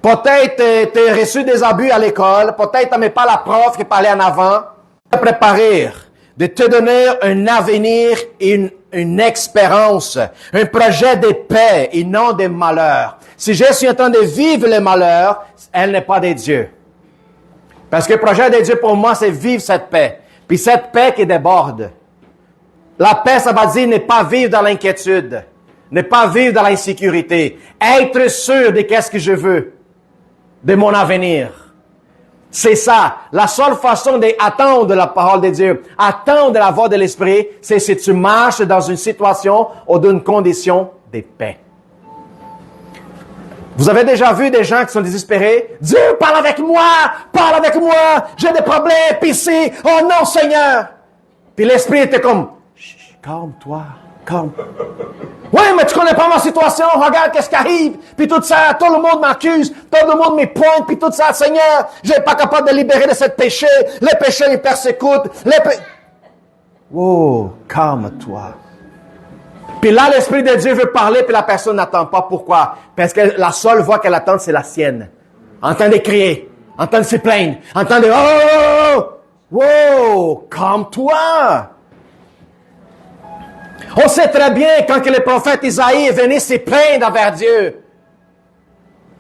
Peut-être, tu as reçu des abus à l'école. Peut-être, tu n'aimais pas la prof qui parlait en avant. De préparer, de te donner un avenir et une expérience, un projet de paix et non de malheur. Si je suis en train de vivre le malheur, elle n'est pas de Dieu. Parce que le projet de Dieu pour moi, c'est vivre cette paix. Puis cette paix qui déborde. La paix, ça va dire ne pas vivre dans l'inquiétude, ne pas vivre dans l'insécurité, être sûr de qu'est-ce que je veux, de mon avenir. C'est ça. La seule façon d'attendre la parole de Dieu, attendre la voix de l'Esprit, c'est si tu marches dans une situation ou dans une condition de paix. Vous avez déjà vu des gens qui sont désespérés? Dieu, parle avec moi! Parle avec moi! J'ai des problèmes, puis c'est, oh non, Seigneur! Puis l'Esprit était comme, chut, calme-toi, calme. Oui, mais tu connais pas ma situation, regarde qu'est-ce qui arrive, puis tout ça, tout le monde m'accuse, tout le monde me pointe, puis tout ça, Seigneur, je suis pas capable de libérer de ce péché, les péchés me persécutent, wow, calme-toi. Puis là, l'Esprit de Dieu veut parler, puis la personne n'attend pas. Pourquoi? Parce que la seule voix qu'elle attend, c'est la sienne. En train de crier, en train de se plaindre, en train de, oh, wow, calme-toi. On sait très bien quand que le prophète Isaïe est venu se plaindre envers Dieu.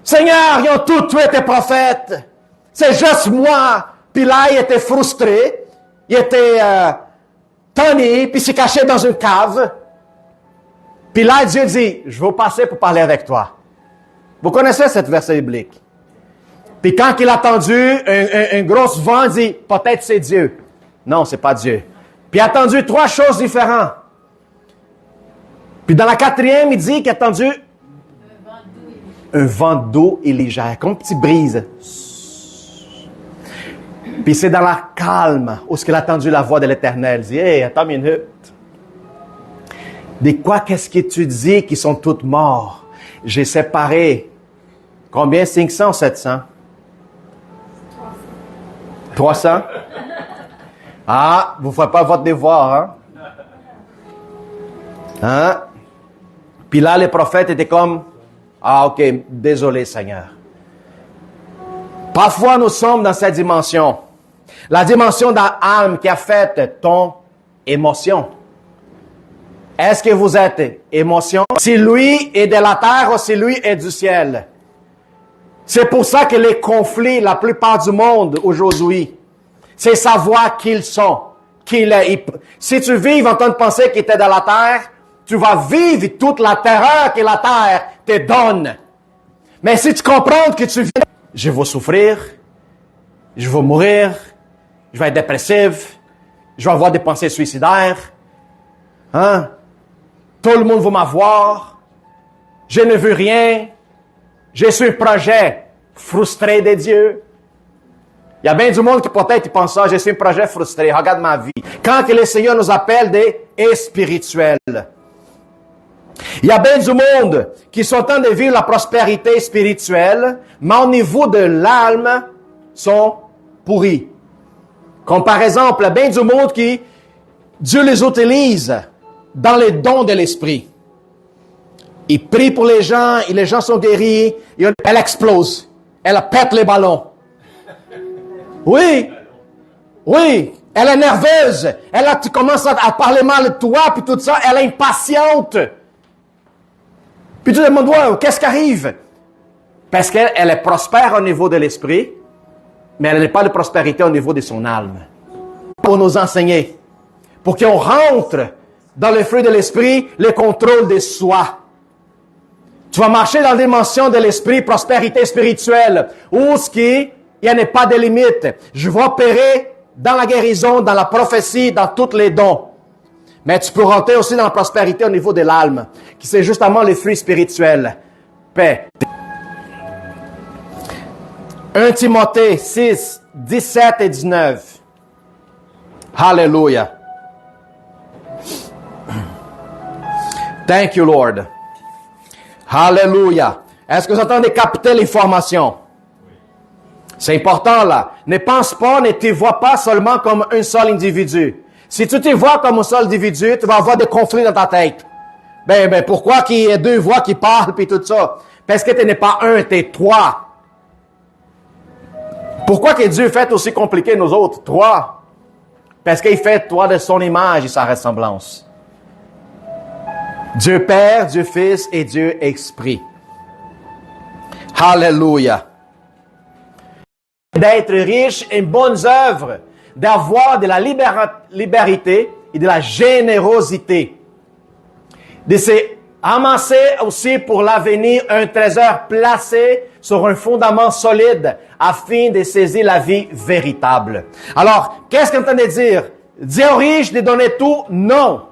Seigneur, ils ont tout tué tes prophètes. C'est juste moi. Puis là, il était frustré. Il était tanné, puis il s'est caché dans une cave. Puis là, Dieu dit, je vais passer pour parler avec toi. Vous connaissez cette verset biblique. Puis quand il a entendu un gros vent, il dit, peut-être c'est Dieu. Non, c'est pas Dieu. Puis il a entendu 3 choses différentes. Puis dans la 4e, il dit qu'il a entendu un vent d'eau et légère, comme une petite brise. Puis c'est dans la calme où il a entendu la voix de l'Éternel. Il dit, hey, attends une minute. De quoi qu'est-ce que tu dis qui sont toutes morts? J'ai séparé. Combien? 500 ou 700? 300? Ah, vous ne faites pas votre devoir, hein? Hein? Puis là, les prophètes étaient comme, ah, ok, désolé, Seigneur. Parfois, nous sommes dans cette dimension. La dimension de l'âme qui affecte ton émotion. Est-ce que vous êtes émotion? Si lui est de la terre ou si lui est du ciel. C'est pour ça que les conflits, la plupart du monde aujourd'hui, c'est savoir qui ils sont. Si tu vis en train de penser qu'il était dans la terre, tu vas vivre toute la terreur que la terre te donne. Mais si tu comprends que tu vis, je vais souffrir, je vais mourir, je vais être dépressif, je vais avoir des pensées suicidaires, hein? Tout le monde va m'avoir, je ne veux rien, je suis un projet frustré de Dieu. Il y a bien du monde qui peut-être pense ça, je suis un projet frustré, regarde ma vie. Quand que le Seigneur nous appelle des spirituels, il y a bien du monde qui sont en train de vivre la prospérité spirituelle, mais au niveau de l'âme, sont pourris. Comme par exemple, il y a bien du monde qui, Dieu les utilise dans les dons de l'esprit. Il prie pour les gens, et les gens sont guéris, et elle explose. Elle pète les ballons. Oui, elle est nerveuse. Tu commences à parler mal de toi, puis tout ça, elle est impatiente. Puis tu te demandes, wow, qu'est-ce qui arrive? Parce qu'elle est prospère au niveau de l'esprit, mais elle n'est pas de prospérité au niveau de son âme. Pour nous enseigner, pour qu'on rentre dans le fruit de l'esprit, le contrôle de soi. Tu vas marcher dans la dimension de l'esprit, prospérité spirituelle, où il n'y en a pas de limite. Je vais opérer dans la guérison, dans la prophétie, dans tous les dons. Mais tu peux rentrer aussi dans la prospérité au niveau de l'âme, qui c'est justement les fruits spirituels. Paix. 1 Timothée 6, 17 et 19. Hallelujah. Thank you, Lord. Hallelujah. Est-ce que vous entendez capter l'information? C'est important là. Ne pense pas, ne te vois pas seulement comme un seul individu. Si tu te vois comme un seul individu, tu vas avoir des conflits dans ta tête. Ben, pourquoi qu'il y a deux voix qui parlent puis tout ça? Parce que tu n'es pas un, tu es trois. Pourquoi que Dieu fait aussi compliqué nous autres? Trois. Parce qu'il fait toi de son image et sa ressemblance. Dieu Père, Dieu Fils et Dieu Esprit. Hallelujah. D'être riche en bonnes œuvres, d'avoir de la liberté et de la générosité. De se amasser aussi pour l'avenir un trésor placé sur un fondament solide afin de saisir la vie véritable. Alors, qu'est-ce qu'on entend de dire? Dire aux riches de donner tout? Non.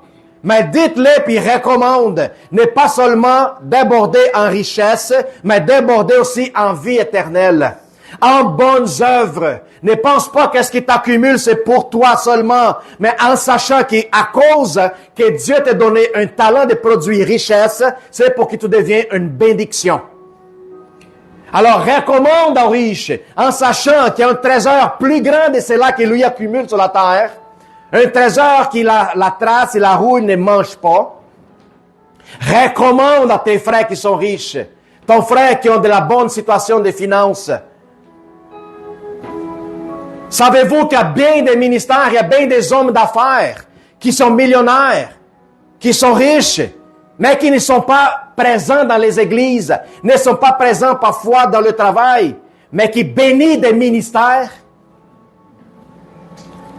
Mais dites-le puis recommande, n'est pas seulement déborder en richesse, mais déborder aussi en vie éternelle. En bonnes œuvres. Ne pense pas que ce qui t'accumule, c'est pour toi seulement, mais en sachant qu'à cause que Dieu t'a donné un talent de produire richesse, c'est pour que tu deviennes une bénédiction. Alors, recommande aux riches, en sachant qu'il y a un trésor plus grand de cela qui lui accumule sur la terre, un trésor qui la trace et la rouille ne mange pas. Recommande à tes frères qui sont riches, ton frère qui ont de la bonne situation de finances. Savez-vous qu'il y a bien des ministères, il y a bien des hommes d'affaires qui sont millionnaires, qui sont riches, mais qui ne sont pas présents dans les églises, ne sont pas présents parfois dans le travail, mais qui bénissent des ministères?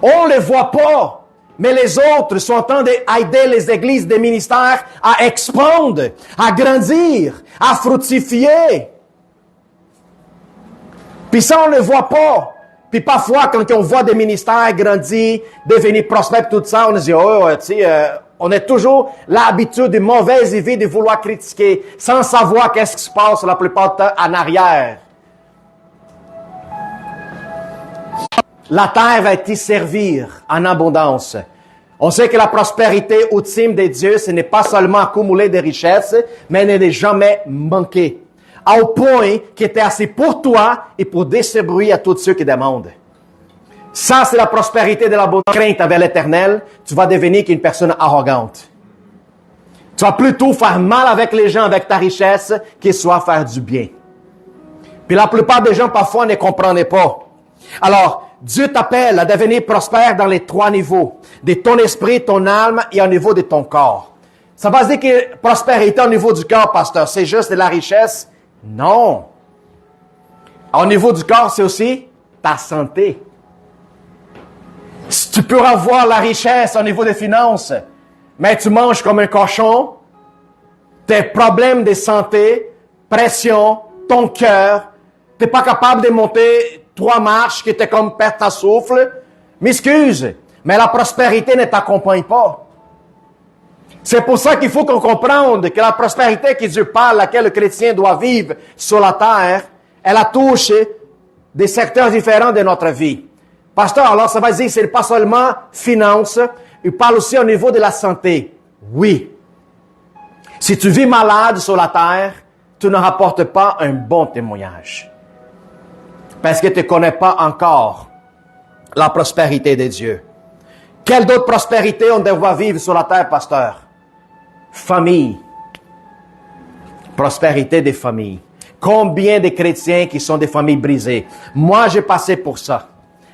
On ne les voit pas, mais les autres sont en train d'aider les églises des ministères à expandre, à grandir, à fructifier. Puis ça, on ne le voit pas. Puis parfois, quand on voit des ministères grandir, devenir prospères, tout ça, on se dit, on a toujours l'habitude de mauvaise vie de vouloir critiquer, sans savoir qu'est-ce qui se passe la plupart du temps en arrière. La terre va te servir en abondance. On sait que la prospérité ultime de Dieu, ce n'est pas seulement accumuler des richesses, mais ne les jamais manquer. Au point qu'il était assez pour toi et pour distribuer à tous ceux qui demandent. Ça, c'est la prospérité de la bonne crainte avec l'Éternel. Tu vas devenir une personne arrogante. Tu vas plutôt faire mal avec les gens avec ta richesse qu'ils soient faire du bien. Puis la plupart des gens, parfois, ne comprennent pas. Alors, Dieu t'appelle à devenir prospère dans les trois niveaux. De ton esprit, ton âme et au niveau de ton corps. Ça va se dire que prospérité au niveau du corps, pasteur, c'est juste de la richesse? Non. Au niveau du corps, c'est aussi ta santé. Si tu peux avoir la richesse au niveau des finances, mais tu manges comme un cochon, tes problèmes de santé, pression, ton cœur, tu n'es pas capable de monter 3 marches qui étaient comme perte à souffle, m'excuse, mais la prospérité ne t'accompagne pas. C'est pour ça qu'il faut qu'on comprenne que la prospérité que Dieu parle, laquelle le chrétien doit vivre sur la terre, elle a touché des secteurs différents de notre vie. Pasteur, alors ça va dire que ce n'est pas seulement finance, il parle aussi au niveau de la santé. Oui. Si tu vis malade sur la terre, tu ne rapportes pas un bon témoignage. Parce que tu ne connais pas encore la prospérité de Dieu. Quelle d'autre prospérité on doit vivre sur la terre, pasteur? Famille. Prospérité des familles. Combien de chrétiens qui sont des familles brisées? Moi, j'ai passé pour ça.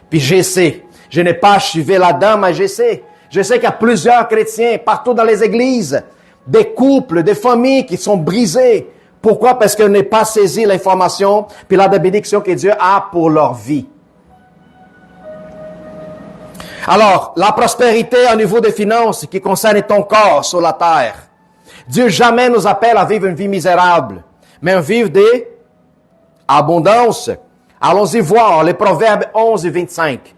Puis je sais. Je n'ai pas achevé là-dedans, mais je sais. Je sais qu'il y a plusieurs chrétiens partout dans les églises. Des couples, des familles qui sont brisées. Pourquoi? Parce qu'on n'a pas saisi l'information puis la bénédiction que Dieu a pour leur vie. Alors, la prospérité au niveau des finances qui concerne ton corps sur la terre. Dieu jamais nous appelle à vivre une vie misérable, mais à vivre des abondances. Allons-y voir les Proverbes 11 et 25.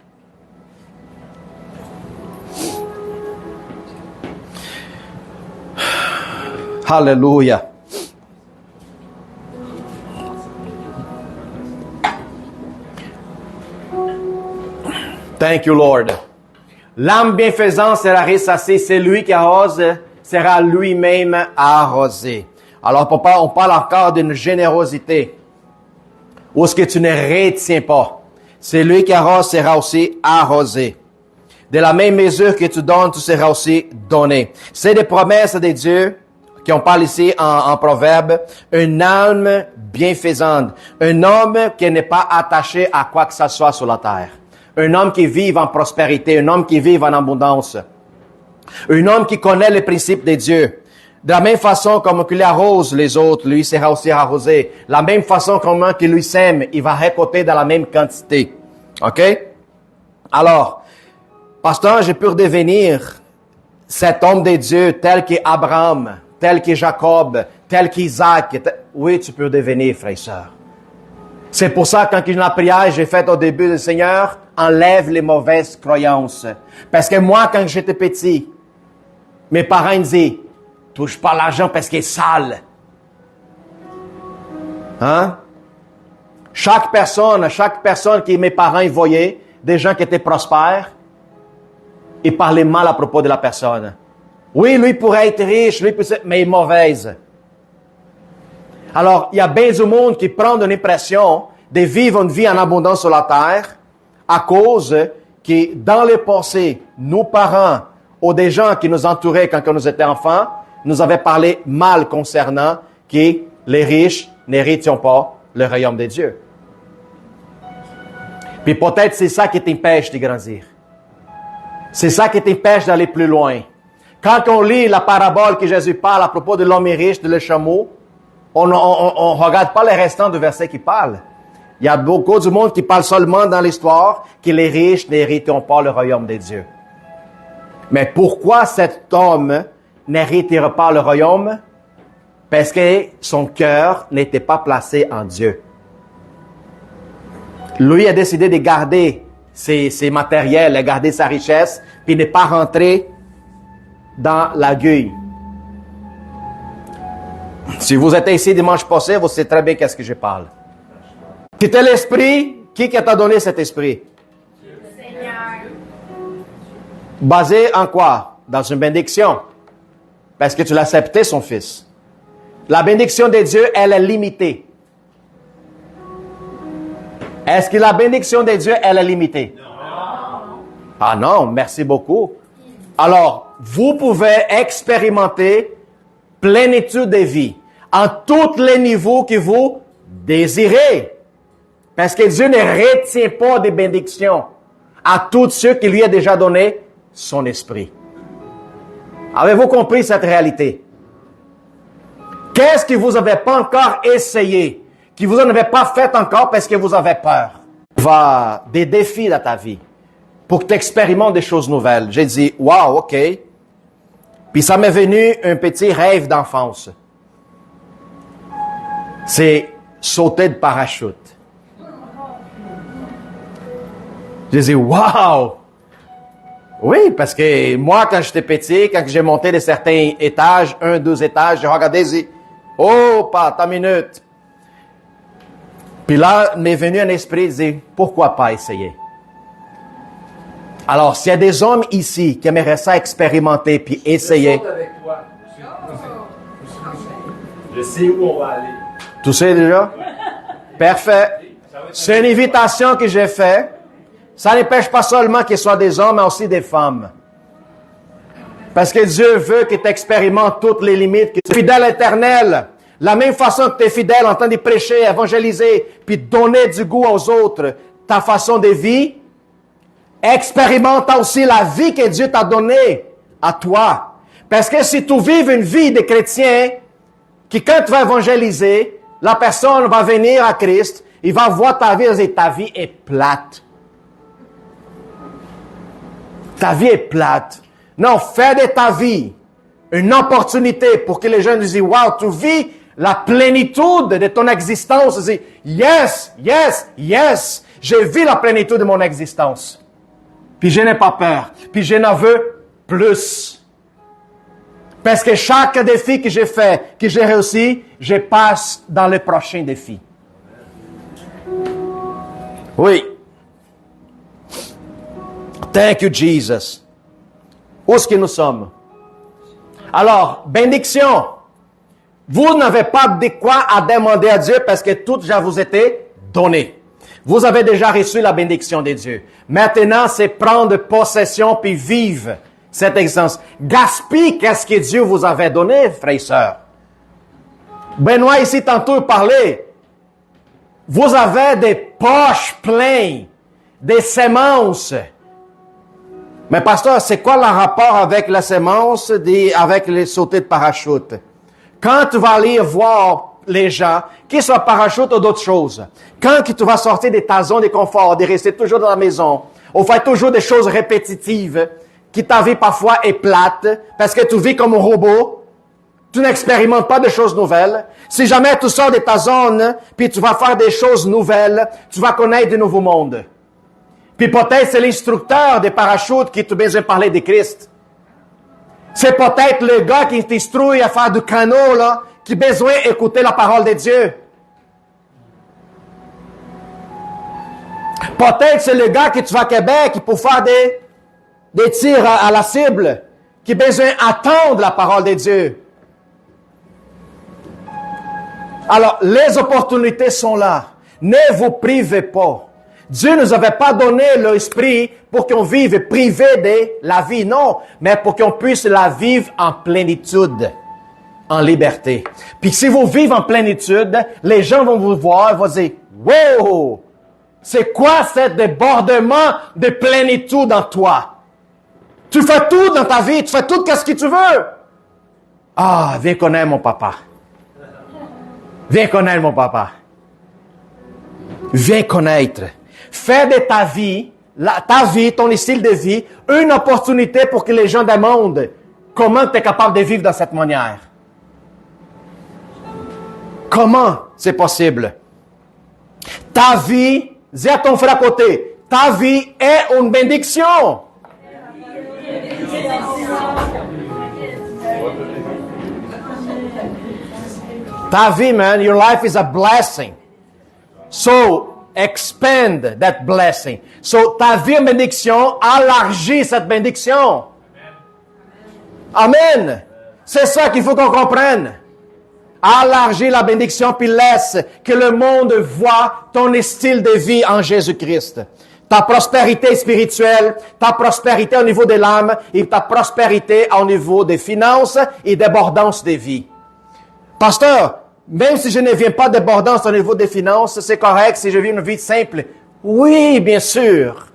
Alléluia. Thank you, Lord. L'âme bienfaisante sera ressassée, c'est lui qui arrose, sera lui-même arrosé. Alors, papa, on parle encore d'une générosité. Où est-ce que tu ne retiens pas? C'est lui qui arrose sera aussi arrosé. De la même mesure que tu donnes, tu seras aussi donné. C'est des promesses de Dieu qu'on parle ici en Proverbe. Une âme bienfaisante. Un homme qui n'est pas attaché à quoi que ce soit sur la terre. Un homme qui vive en prospérité. Un homme qui vive en abondance. Un homme qui connaît les principes de Dieu. De la même façon comme qu'il arrose les autres, lui sera aussi arrosé. La même façon comme qu'il lui sème, il va récolter dans la même quantité. OK? Alors, pasteur, je peux devenir cet homme de Dieu tel qu'Abraham, tel que Jacob, tel qu'Isaac. Oui, tu peux devenir, frère et sœur. C'est pour ça, quand la prière, j'ai faite au début du Seigneur, enlève les mauvaises croyances. Parce que moi, quand j'étais petit, mes parents me disaient, touche pas l'argent parce qu'il est sale. Hein? Chaque personne que mes parents voyaient, des gens qui étaient prospères, ils parlaient mal à propos de la personne. Oui, lui pourrait être riche, mais il est mauvaise. Alors, il y a bien du monde qui prend une impression de vivre une vie en abondance sur la terre à cause que dans le passé, nos parents ou des gens qui nous entouraient quand nous étions enfants, nous avaient parlé mal concernant que les riches n'héritent pas le royaume de Dieu. Puis peut-être c'est ça qui t'empêche de grandir. C'est ça qui t'empêche d'aller plus loin. Quand on lit la parabole que Jésus parle à propos de l'homme riche, de le chameau, on regarde pas les restants du verset qui parlent. Il y a beaucoup de monde qui parle seulement dans l'histoire que les riches n'hériteront pas le royaume de Dieu. Mais pourquoi cet homme n'héritera pas le royaume? Parce que son cœur n'était pas placé en Dieu. Lui a décidé de garder ses matériels, de garder sa richesse, puis ne pas rentrer dans l'aiguille. Si vous êtes ici dimanche passé, vous savez très bien qu'est-ce que je parle. C'était l'esprit. Qui t'a donné cet esprit? Le Seigneur. Basé en quoi? Dans une bénédiction. Parce que tu l'as accepté, son fils. La bénédiction de Dieu, elle est limitée. Est-ce que la bénédiction de Dieu, elle est limitée? Non. Ah non, merci beaucoup. Alors, vous pouvez expérimenter plénitude de vie en tous les niveaux que vous désirez. Parce que Dieu ne retient pas des bénédictions à tous ceux qui lui a déjà donné son esprit. Avez-vous compris cette réalité? Qu'est-ce que vous n'avez pas encore essayé, que vous n'avez pas fait encore parce que vous avez peur? Va des défis dans ta vie pour que tu expérimentes des choses nouvelles. J'ai dit, wow, OK. Puis ça m'est venu un petit rêve d'enfance. C'est sauter de parachute. J'ai dit, wow! Oui, parce que moi, quand j'étais petit, quand j'ai monté de certains étages, 1, 2 étages, j'ai regardé et dit, oh, pas, ta minute. Puis là, m'est venu un esprit de dire, pourquoi pas essayer? Alors, s'il y a des hommes ici qui aimeraient ça expérimenter puis essayer. Je saute avec toi. Je sais où on va aller. Tu sais déjà? Parfait. C'est une invitation que j'ai faite. Ça n'empêche pas seulement qu'il soit des hommes, mais aussi des femmes. Parce que Dieu veut que tu expérimentes toutes les limites, que tu es fidèle à l'Éternel. La même façon que tu es fidèle en train de prêcher, évangéliser, puis donner du goût aux autres, ta façon de vie, expérimente aussi la vie que Dieu t'a donnée à toi. Parce que si tu vives une vie de chrétien, que quand tu vas évangéliser, la personne va venir à Christ, il va voir ta vie et ta vie est plate. Ta vie est plate. Non, fais de ta vie une opportunité pour que les gens disent, wow, tu vis la plénitude de ton existence. Dis, yes, yes, yes. J'ai vu la plénitude de mon existence. Puis je n'ai pas peur. Puis je n'en veux plus. Parce que chaque défi que j'ai fait, que j'ai réussi, je passe dans le prochain défi. Oui. Thank you, Jesus. Où est-ce que nous sommes? Alors, bénédiction. Vous n'avez pas de quoi à demander à Dieu parce que tout déjà vous été donné. Vous avez déjà reçu la bénédiction de Dieu. Maintenant, c'est prendre possession puis vivre cette existence. Gaspille qu'est-ce que Dieu vous avait donné, frères et sœurs. Benoît ici tantôt parlait. Vous avez des poches pleines, des semences. Mais pasteur, c'est quoi le rapport avec la semence avec les sautées de parachute? Quand tu vas aller voir les gens, qu'ils soient parachute ou d'autres choses, quand tu vas sortir de ta zone de confort, de rester toujours dans la maison, ou faire toujours des choses répétitives, qui ta vie parfois est plate, parce que tu vis comme un robot, tu n'expérimentes pas de choses nouvelles. Si jamais tu sors de ta zone, puis tu vas faire des choses nouvelles, tu vas connaître de nouveaux mondes. Puis peut-être c'est l'instructeur des parachutes qui te besoin de parler de Christ. C'est peut-être le gars qui t'instruit à faire du canot, là, qui a besoin d'écouter la parole de Dieu. Peut-être c'est le gars que tu vas à Québec pour faire des tirs à la cible, qui a besoin d'attendre la parole de Dieu. Alors, les opportunités sont là. Ne vous privez pas. Dieu ne nous avait pas donné l'esprit pour qu'on vive privé de la vie, non, mais pour qu'on puisse la vivre en plénitude, en liberté. Puis si vous vivez en plénitude, les gens vont vous voir et vont dire, wow, c'est quoi ce débordement de plénitude en toi? Tu fais tout dans ta vie, tu fais tout ce que tu veux. Ah, viens connaître mon papa. Viens connaître mon papa. Viens connaître. Fais de ta vie, ton style de vie, une opportunité pour que les gens demandent comment tu es capable de vivre dans cette manière. Comment c'est possible? Ta vie, dis à ton frère à côté, ta vie est une bénédiction. Ta vie, man, your life is a blessing. So, expand that blessing. So, ta vie est une bénédiction, élargis cette bénédiction. Amen. C'est ça qu'il faut qu'on comprenne. Élargis la bénédiction, puis laisse que le monde voit ton style de vie en Jésus-Christ. Ta prospérité spirituelle, ta prospérité au niveau de l'âme et ta prospérité au niveau des finances et débordance des vies. Pasteur, même si je ne viens pas débordance au niveau des finances, c'est correct si je vis une vie simple. Oui, bien sûr.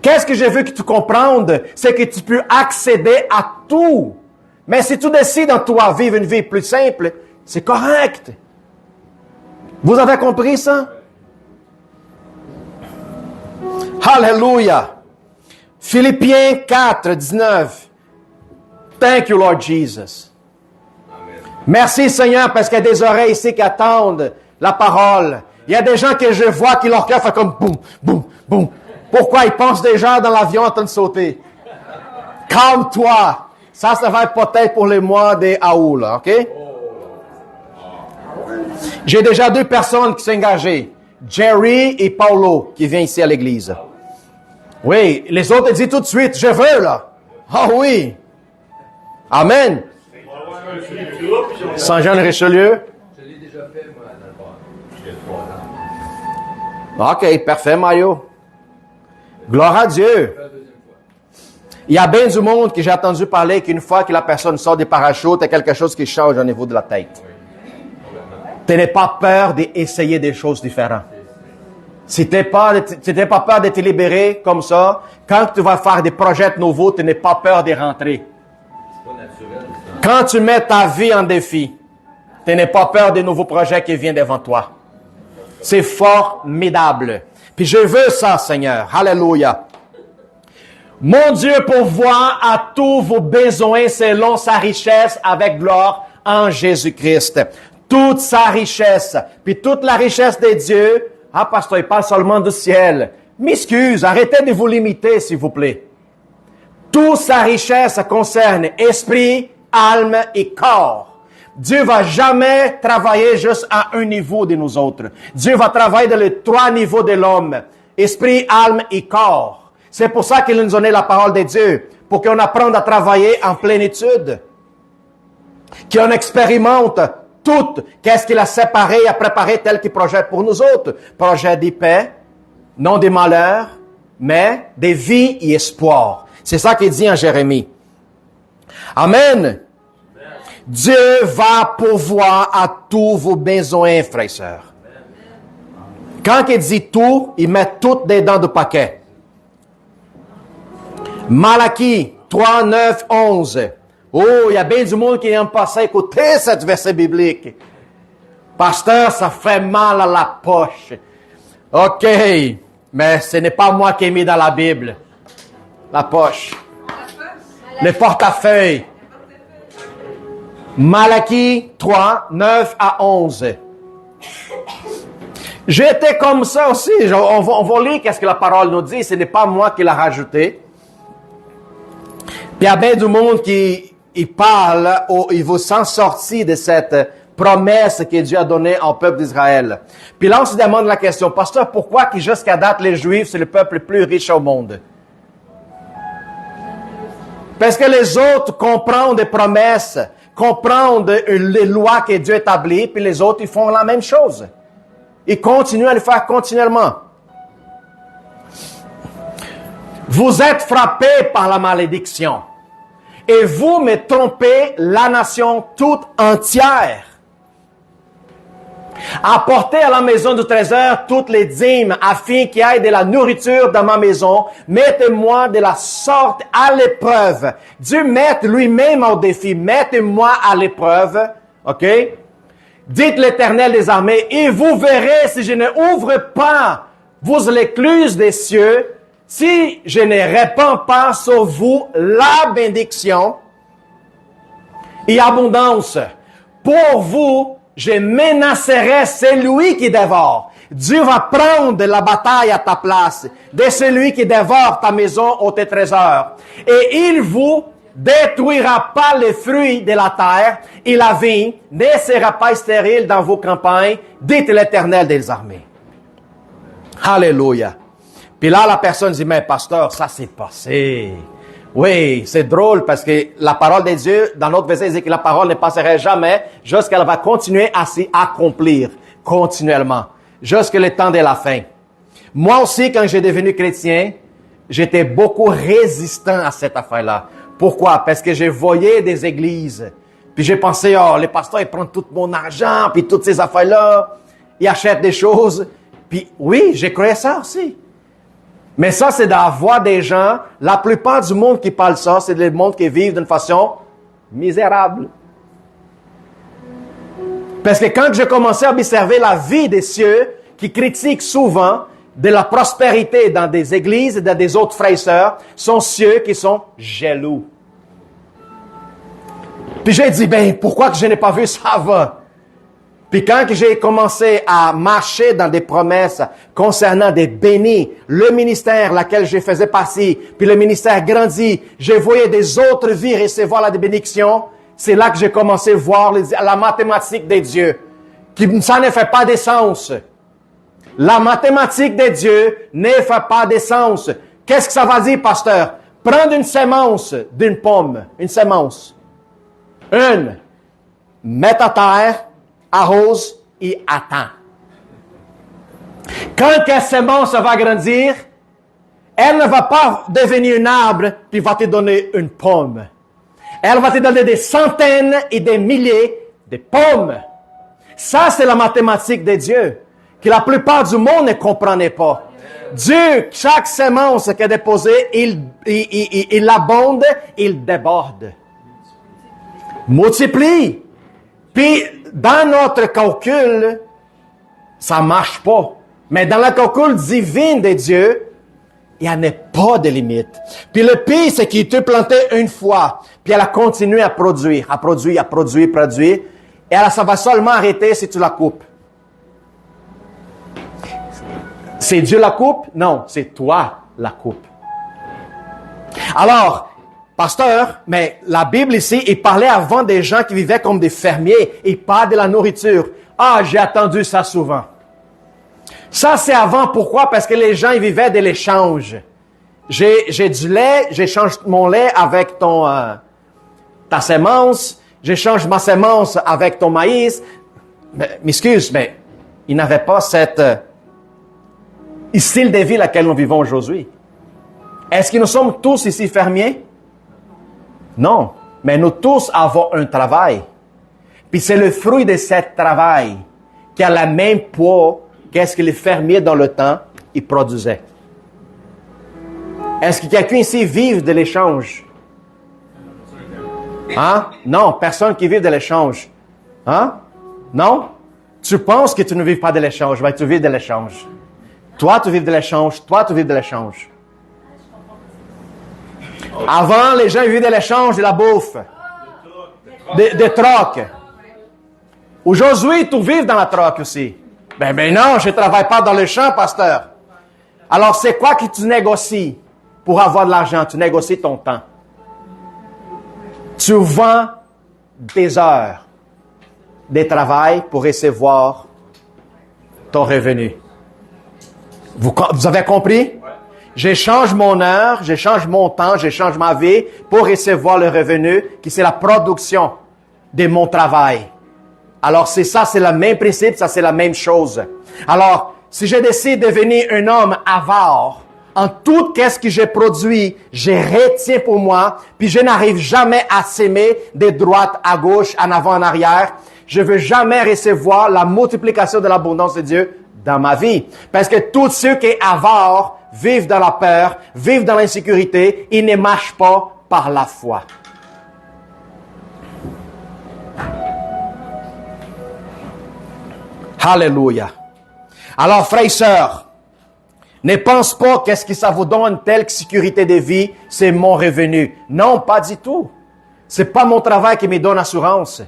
Qu'est-ce que je veux que tu comprennes? C'est que tu peux accéder à tout. Mais si tu décides en toi vivre une vie plus simple, c'est correct. Vous avez compris ça? Alléluia. Philippiens 4, 19. Thank you, Lord Jesus. Merci, Seigneur, parce qu'il y a des oreilles ici qui attendent la parole. Il y a des gens que je vois qui leur cœur fait comme boum, boum, boum. Pourquoi ils pensent déjà dans l'avion en train de sauter? Calme-toi. Ça va être peut-être pour les mois d'août, là, OK? J'ai déjà 2 personnes qui sont engagées. Jerry et Paulo, qui viennent ici à l'église. Oui, les autres disent tout de suite, je veux, là. Ah oui. Amen. Saint-Jean-de-Richelieu. Je l'ai déjà fait, moi, dans le bar. OK, parfait, Mario. Gloire à Dieu. Il y a bien du monde que j'ai entendu parler qu'une fois que la personne sort des parachutes, il y a quelque chose qui change au niveau de la tête. Tu n'as pas peur d'essayer des choses différentes. Si tu n'as pas peur de te libérer comme ça, quand tu vas faire des projets nouveaux, tu n'as pas peur de rentrer. Quand tu mets ta vie en défi, tu n'as pas peur des nouveaux projets qui viennent devant toi. C'est formidable. Puis je veux ça, Seigneur. Alléluia. Mon Dieu pourvoit à tous vos besoins selon sa richesse avec gloire en Jésus-Christ. Toute sa richesse, puis toute la richesse de Dieu. Ah, pasteur, il parle seulement du ciel. M'excuse, arrêtez de vous limiter, s'il vous plaît. Toute sa richesse concerne esprit, âme et corps. Dieu va jamais travailler juste à un niveau de nous autres. Dieu va travailler dans les 3 niveaux de l'homme. Esprit, âme et corps. C'est pour ça qu'il nous donnait la parole de Dieu, pour qu'on apprenne à travailler en plénitude, qu'on expérimente tout, qu'est-ce qu'il a séparé et a préparé tel qu'il projette pour nous autres. Projet de paix, non des malheurs, mais des vies et espoirs. C'est ça qu'il dit en Jérémie. Amen. Dieu va pourvoir à tous vos besoins, frères et sœurs. Quand il dit tout, il met tout dedans du paquet. Malachie 3, 9, 11. Oh, il y a bien du monde qui aime passer écouter cette verset biblique. Pasteur, ça fait mal à la poche. OK, mais ce n'est pas moi qui ai mis dans la Bible. La poche. Le portefeuille. Malachie 3, 9 à 11. J'étais comme ça aussi. On va lire qu'est-ce que la parole nous dit. Ce n'est pas moi qui l'ai rajouté. Puis il y a bien du monde qui parle ou il veut s'en sortir de cette promesse que Dieu a donnée au peuple d'Israël. Puis là, on se demande la question, pasteur, pourquoi que jusqu'à date, les Juifs, c'est le peuple le plus riche au monde? Parce que les autres comprennent des promesses, comprennent les lois que Dieu établit, puis les autres, ils font la même chose. Ils continuent à le faire continuellement. Vous êtes frappés par la malédiction. Et vous me trompez la nation toute entière. Apportez à la maison du trésor toutes les dîmes, afin qu'il y ait de la nourriture dans ma maison. Mettez-moi de la sorte à l'épreuve. Dieu met lui-même au défi. Mettez-moi à l'épreuve. OK? Dites l'Éternel des armées, et vous verrez si je ne ouvre pas vos écluses des cieux, si je ne répands pas sur vous la bénédiction et abondance. Pour vous, je menacerai celui qui dévore. Dieu va prendre la bataille à ta place de celui qui dévore ta maison ou tes trésors. Et il vous détruira pas les fruits de la terre et la vigne ne sera pas stérile dans vos campagnes, dit l'Éternel des armées. Alléluia. Puis là, la personne dit, mais pasteur, ça s'est passé. Oui, c'est drôle parce que la parole de Dieu, dans notre verset, il dit que la parole ne passerait jamais jusqu'elle va continuer à s'y accomplir continuellement, jusqu'à le temps de la fin. Moi aussi, quand j'ai devenu chrétien, j'étais beaucoup résistant à cette affaire-là. Pourquoi? Parce que je voyais des églises. Puis j'ai pensé, oh, les pasteurs, ils prennent tout mon argent, puis toutes ces affaires-là, ils achètent des choses. Puis oui, j'ai cru ça aussi. Mais ça, c'est d'avoir des gens, la plupart du monde qui parle ça, c'est des monde qui vivent d'une façon misérable. Parce que quand j'ai commencé à observer la vie des cieux, qui critiquent souvent de la prospérité dans des églises et dans des autres frères et sœurs, sont ceux qui sont jaloux. Puis j'ai dit, ben, pourquoi que je n'ai pas vu ça avant? Puis quand j'ai commencé à marcher dans des promesses concernant des bénis, le ministère laquelle je faisais partie, puis le ministère grandit, je voyais des autres vies recevoir la bénédiction, c'est là que j'ai commencé à voir la mathématique de Dieu, qui ça ne fait pas de sens. La mathématique de Dieu ne fait pas de sens. Qu'est-ce que ça va dire, pasteur? Prendre une sémence d'une pomme, une sémence. Mettre à terre, arrose et attend. Quand la sémence va grandir, elle ne va pas devenir un arbre puis va te donner une pomme. Elle va te donner des centaines et des milliers de pommes. Ça, c'est la mathématique de Dieu, que la plupart du monde ne comprenait pas. Dieu, chaque sémence qu'il a déposée, il abonde, il déborde. Multiplie. Puis, dans notre calcul, ça marche pas. Mais dans le calcul divin de Dieu, Il n'y en a pas de limite. Puis le pire, c'est qu'il te plantait une fois, puis elle a continué à produire. Et ça va seulement arrêter si tu la coupes. C'est Dieu la coupe? Non, c'est toi la coupe. Alors, pasteur, mais la Bible ici, il parlait avant des gens qui vivaient comme des fermiers. Il parle de la nourriture. Ah, j'ai entendu ça souvent. Ça, c'est avant. Pourquoi? Parce que les gens, ils vivaient de l'échange. J'ai du lait, j'échange mon lait avec ta sémence. J'échange ma sémence avec ton maïs. Mais excuse, mais ils n'avaient pas cette style de vie laquelle nous vivons aujourd'hui. Est-ce que nous sommes tous ici fermiers? Non. Mais nous tous avons un travail. Puis c'est le fruit de ce travail qui a le même poids qu'est-ce que les fermiers dans le temps, ils produisaient. Est-ce que quelqu'un ici vive de l'échange? Hein? Non, personne qui vit de l'échange. Hein? Non? Tu penses que tu ne vis pas de l'échange, mais tu vis de l'échange. Toi, tu vis de l'échange. Toi, tu vis de l'échange. Avant, les gens vivaient de l'échange, de la bouffe. Des trocs. Aujourd'hui, tu vis dans la troc aussi. Ben non, je ne travaille pas dans le champ, pasteur. Alors, c'est quoi que tu négocies pour avoir de l'argent? Tu négocies ton temps. Tu vends des heures de travail pour recevoir ton revenu. Vous avez compris? J'échange mon heure, j'échange mon temps, j'échange ma vie pour recevoir le revenu qui c'est la production de mon travail. Alors c'est ça, c'est le même principe, ça c'est la même chose. Alors, si je décide de devenir un homme avare, en tout qu'est-ce que j'ai produit, je retiens pour moi, puis je n'arrive jamais à s'aimer de droite à gauche, en avant, en arrière. Je veux jamais recevoir la multiplication de l'abondance de Dieu dans ma vie. Parce que tous ceux qui sont avares vivent dans la peur, vivent dans l'insécurité, ils ne marchent pas par la foi. Alléluia. Alors, frères et sœurs, ne pense pas qu'est-ce que ça vous donne telle sécurité de vie, c'est mon revenu. Non, pas du tout. C'est pas mon travail qui me donne assurance.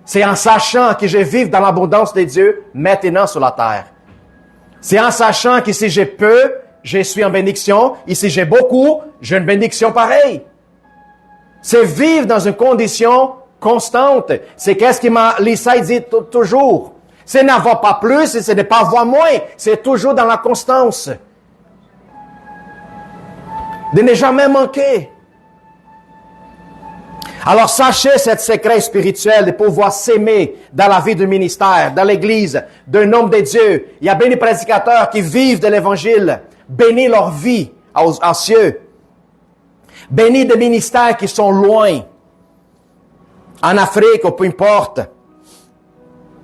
C'est en sachant que je vis dans l'abondance de Dieu maintenant sur la terre. C'est en sachant que si j'ai peu, je suis en bénédiction. Et si j'ai beaucoup, j'ai une bénédiction pareille. C'est vivre dans une condition constante. C'est qu'est-ce que Lisa dit toujours. C'est n'avoir pas plus et c'est ne pas avoir moins. C'est toujours dans la constance. De ne jamais manquer. Alors sachez ce secret spirituel de pouvoir s'aimer dans la vie du ministère, dans l'église, d'un homme de Dieu. Il y a bien des prédicateurs qui vivent de l'évangile. Bénis leur vie aux cieux. Bénis des ministères qui sont loin. En Afrique ou peu importe.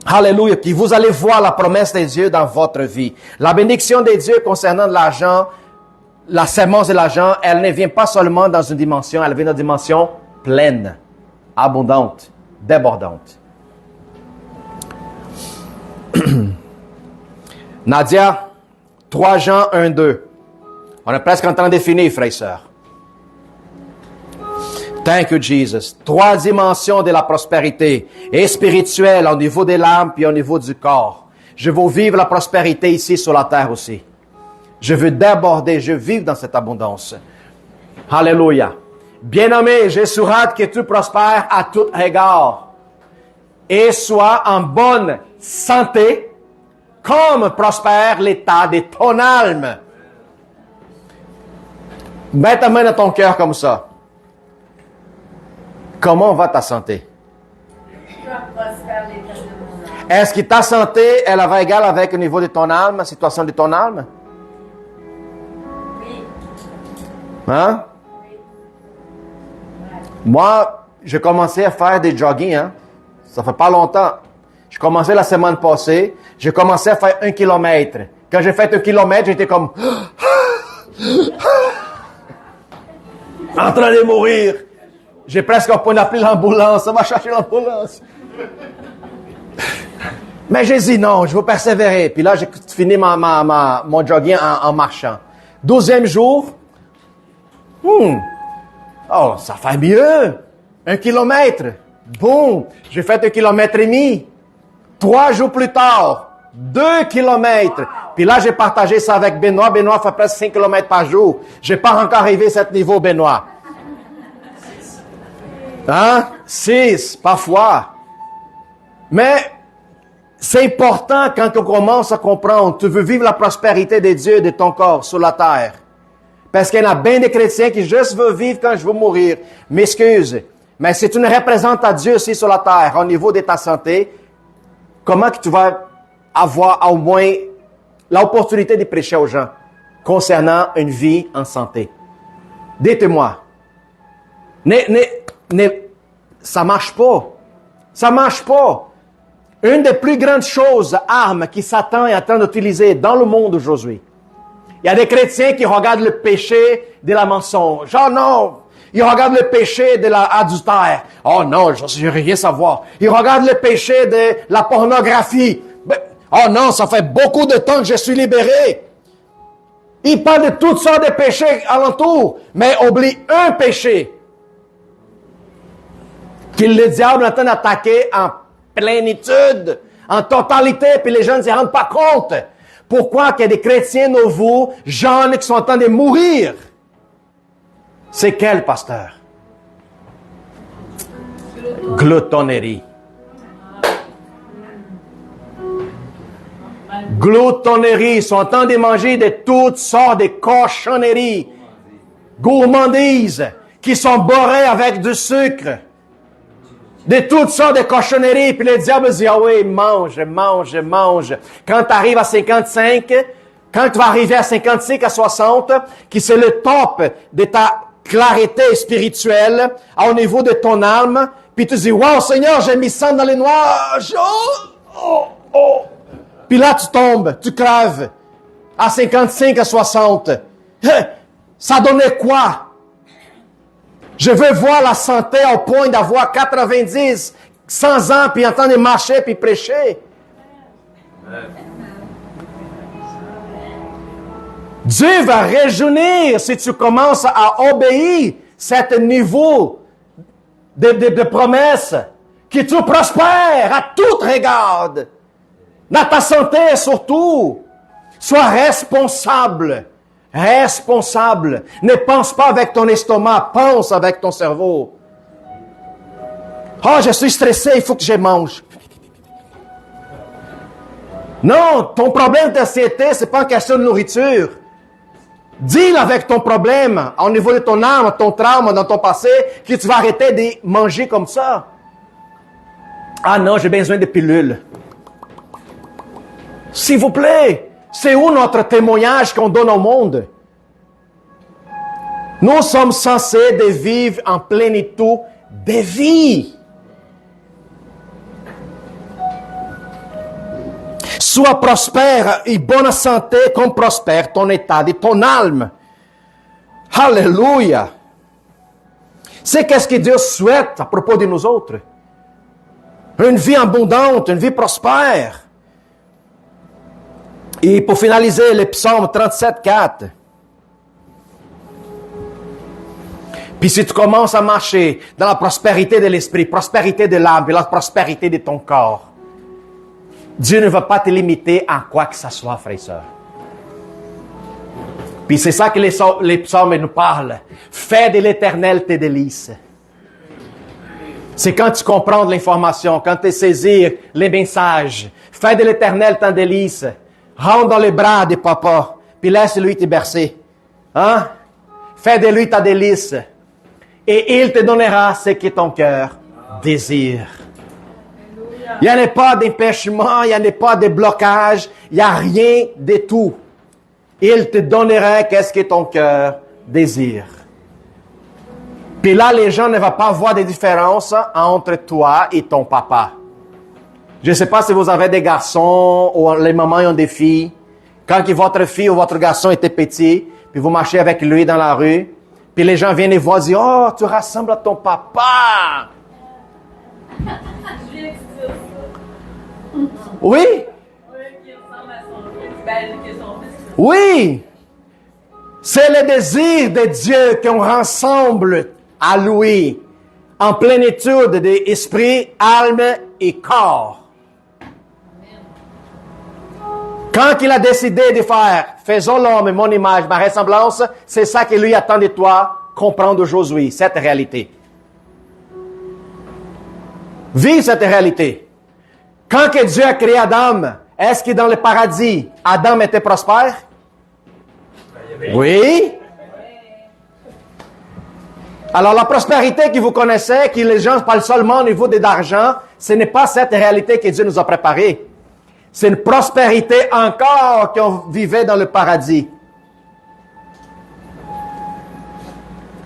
Alléluia. Puis vous allez voir la promesse de Dieu dans votre vie. La bénédiction de Dieu concernant l'argent, la sémence de l'argent, elle ne vient pas seulement dans une dimension, elle vient dans une dimension pleine, abondante, débordante. Nadia, 3 Jean 1, 2. On est presque en train de finir, frères et sœurs. Thank you, Jesus. 3 dimensions de la prospérité. Et spirituelle au niveau de l'âme puis au niveau du corps. Je veux vivre la prospérité ici sur la terre aussi. Je veux déborder, je veux vivre dans cette abondance. Alléluia. Bien-aimé, je souhaite que tu prospères à tout égard. Et sois en bonne santé, comme prospère l'état de ton âme. Mets ta main dans ton cœur comme ça. Comment va ta santé? Est-ce que ta santé, elle va égale avec le niveau de ton âme, la situation de ton âme? Oui. Hein? Moi, j'ai commencé à faire des jogging, hein? Ça fait pas longtemps. J'ai commencé la semaine passée. J'ai commencé à faire 1 kilomètre. Quand j'ai fait 1 kilomètre, j'étais comme... en train de mourir. J'ai presque au point d'appeler l'ambulance. Ça va chercher l'ambulance. Mais j'ai dit non, je vais persévérer. Puis là, j'ai fini mon jogging en marchant. 12e jour, oh, ça fait mieux. 1 kilomètre. Boum, j'ai fait 1,5 kilomètre. 3 jours plus tard, 2 kilomètres. Puis là, j'ai partagé ça avec Benoît. Benoît fait presque 5 kilomètres par jour. J'ai pas encore arrivé à ce niveau, Benoît. 6, parfois. Mais c'est important quand on commence à comprendre, tu veux vivre la prospérité de Dieu de ton corps sur la terre. Parce qu'il y en a bien des chrétiens qui juste veulent vivre quand je veux mourir. M'excuse, mais si tu ne représentes à Dieu aussi sur la terre, au niveau de ta santé, comment que tu vas avoir au moins l'opportunité de prêcher aux gens concernant une vie en santé? Dites-moi. Ça marche pas. Ça marche pas. Une des plus grandes choses, armes que Satan est en train d'utiliser dans le monde aujourd'hui. Il y a des chrétiens qui regardent le péché de la mensonge. Oh non! Ils regardent le péché de l'adultère. Oh non, je veux rien savoir. Ils regardent le péché de la pornographie. Oh non, ça fait beaucoup de temps que je suis libéré. Ils parlent de toutes sortes de péchés alentour, mais oublient un péché que le diable est en train d'attaquer en plénitude, en totalité, puis les gens ne s'y rendent pas compte. Pourquoi qu'il y a des chrétiens nouveaux, jeunes, qui sont en train de mourir? C'est quel, pasteur? Gloutonnerie. Gloutonnerie. Ils sont en train de manger de toutes sortes de cochonneries. Gourmandises. Qui sont bourrées avec du sucre. De toutes sortes de cochonneries. Puis le diable dit, ah oui, mange. Quand tu arrives à 55, quand tu vas arriver à 55, à 60, qui c'est le top de ta clarté spirituelle, au niveau de ton âme, puis tu dis, wow, Seigneur, j'ai mis ça dans les nuages. Oh. Puis là, tu tombes, tu crèves. À 55, à 60. Ça donnait quoi? Je veux voir la santé au point d'avoir 90, 100 ans, puis entendre marcher, puis prêcher. Dieu va réjouir si tu commences à obéir cet niveau de promesse, que tu prospères à tout regard. Dans ta santé surtout. Sois responsable. Responsable. Ne pense pas avec ton estomac, pense avec ton cerveau. Oh, je suis stressé, il faut que je mange. Non, ton problème d'anxiété, c'est pas une question de nourriture. Deal avec ton problème au niveau de ton âme, ton trauma, dans ton passé, que tu vas arrêter de manger comme ça. Ah non, j'ai besoin de pilules. S'il vous plaît, c'est où notre témoignage qu'on donne au monde? Nous sommes censés de vivre en plénitude de vie. Sois prospère et bonne santé comme prospère ton état de ton âme. Alléluia. C'est qu'est-ce que Dieu souhaite à propos de nous autres. Une vie abondante, une vie prospère. Et pour finaliser, le psaume 37:4. Puis si tu commences à marcher dans la prospérité de l'esprit, prospérité de l'âme et la prospérité de ton corps, Dieu ne va pas te limiter à quoi que ce soit, frère et sœur. Puis c'est ça que les psaumes nous parlent. Fais de l'Éternel tes délices. C'est quand tu comprends de l'information, quand tu saisis les messages. Fais de l'Éternel ton délice. Rentre dans les bras de papa, puis laisse-lui te bercer. Hein? Fais de lui ta délice. Et il te donnera ce que ton cœur désire. Il n'y en a pas d'empêchement, il n'y en a pas de blocage, il n'y a rien de tout. Il te donnera qu'est-ce que ton cœur désire. Puis là, les gens ne vont pas voir de différence entre toi et ton papa. Je ne sais pas si vous avez des garçons ou les mamans ont des filles. Quand votre fille ou votre garçon était petit, puis vous marchez avec lui dans la rue, puis les gens viennent et voir et disent « Oh, tu ressembles à ton papa! » Oui? Oui! C'est le désir de Dieu qu'on rassemble à lui en plénitude d'esprit, âme et corps. Quand il a décidé de faire « Faisons l'homme, mon image, ma ressemblance », c'est ça que lui attend de toi, comprendre aujourd'hui, cette réalité. Vive cette réalité. Quand que Dieu a créé Adam, est-ce que dans le paradis, Adam était prospère? Oui. Alors la prospérité que vous connaissez, que les gens parlent seulement au niveau d'argent, ce n'est pas cette réalité que Dieu nous a préparée. C'est une prospérité encore qu'on vivait dans le paradis.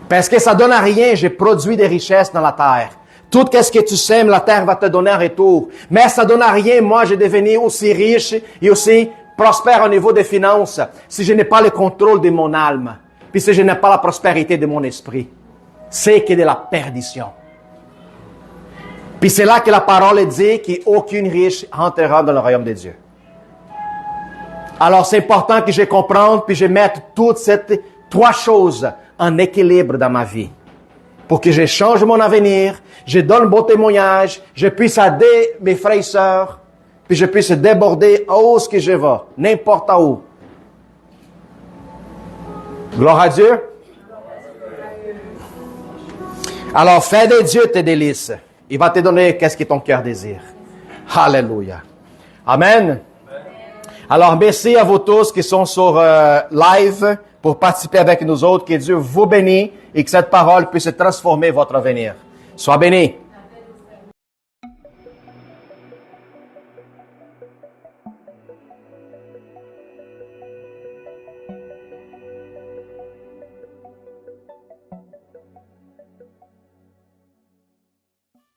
Parce que ça donne à rien, j'ai produit des richesses dans la terre. Tout ce que tu sèmes, la terre va te donner en retour. Mais ça donne à rien, moi, je devenais aussi riche et aussi prospère au niveau des finances si je n'ai pas le contrôle de mon âme, puis si je n'ai pas la prospérité de mon esprit. C'est que de la perdition. Puis c'est là que la parole dit qu'aucune riche entrera dans le royaume de Dieu. Alors c'est important que je comprenne puis je mette toutes ces trois choses en équilibre dans ma vie. Pour que je change mon avenir, je donne bon témoignage, je puisse aider mes frères et sœurs, puis je puisse déborder où ce que je vais, n'importe où. Gloire à Dieu. Alors, fais de Dieu tes délices. Il va te donner qu'est-ce que ton cœur désire. Alléluia. Amen. Alors, merci à vous tous qui sont sur live pour participer avec nous autres. Que Dieu vous bénisse et que cette parole puisse transformer votre avenir. Sois béni.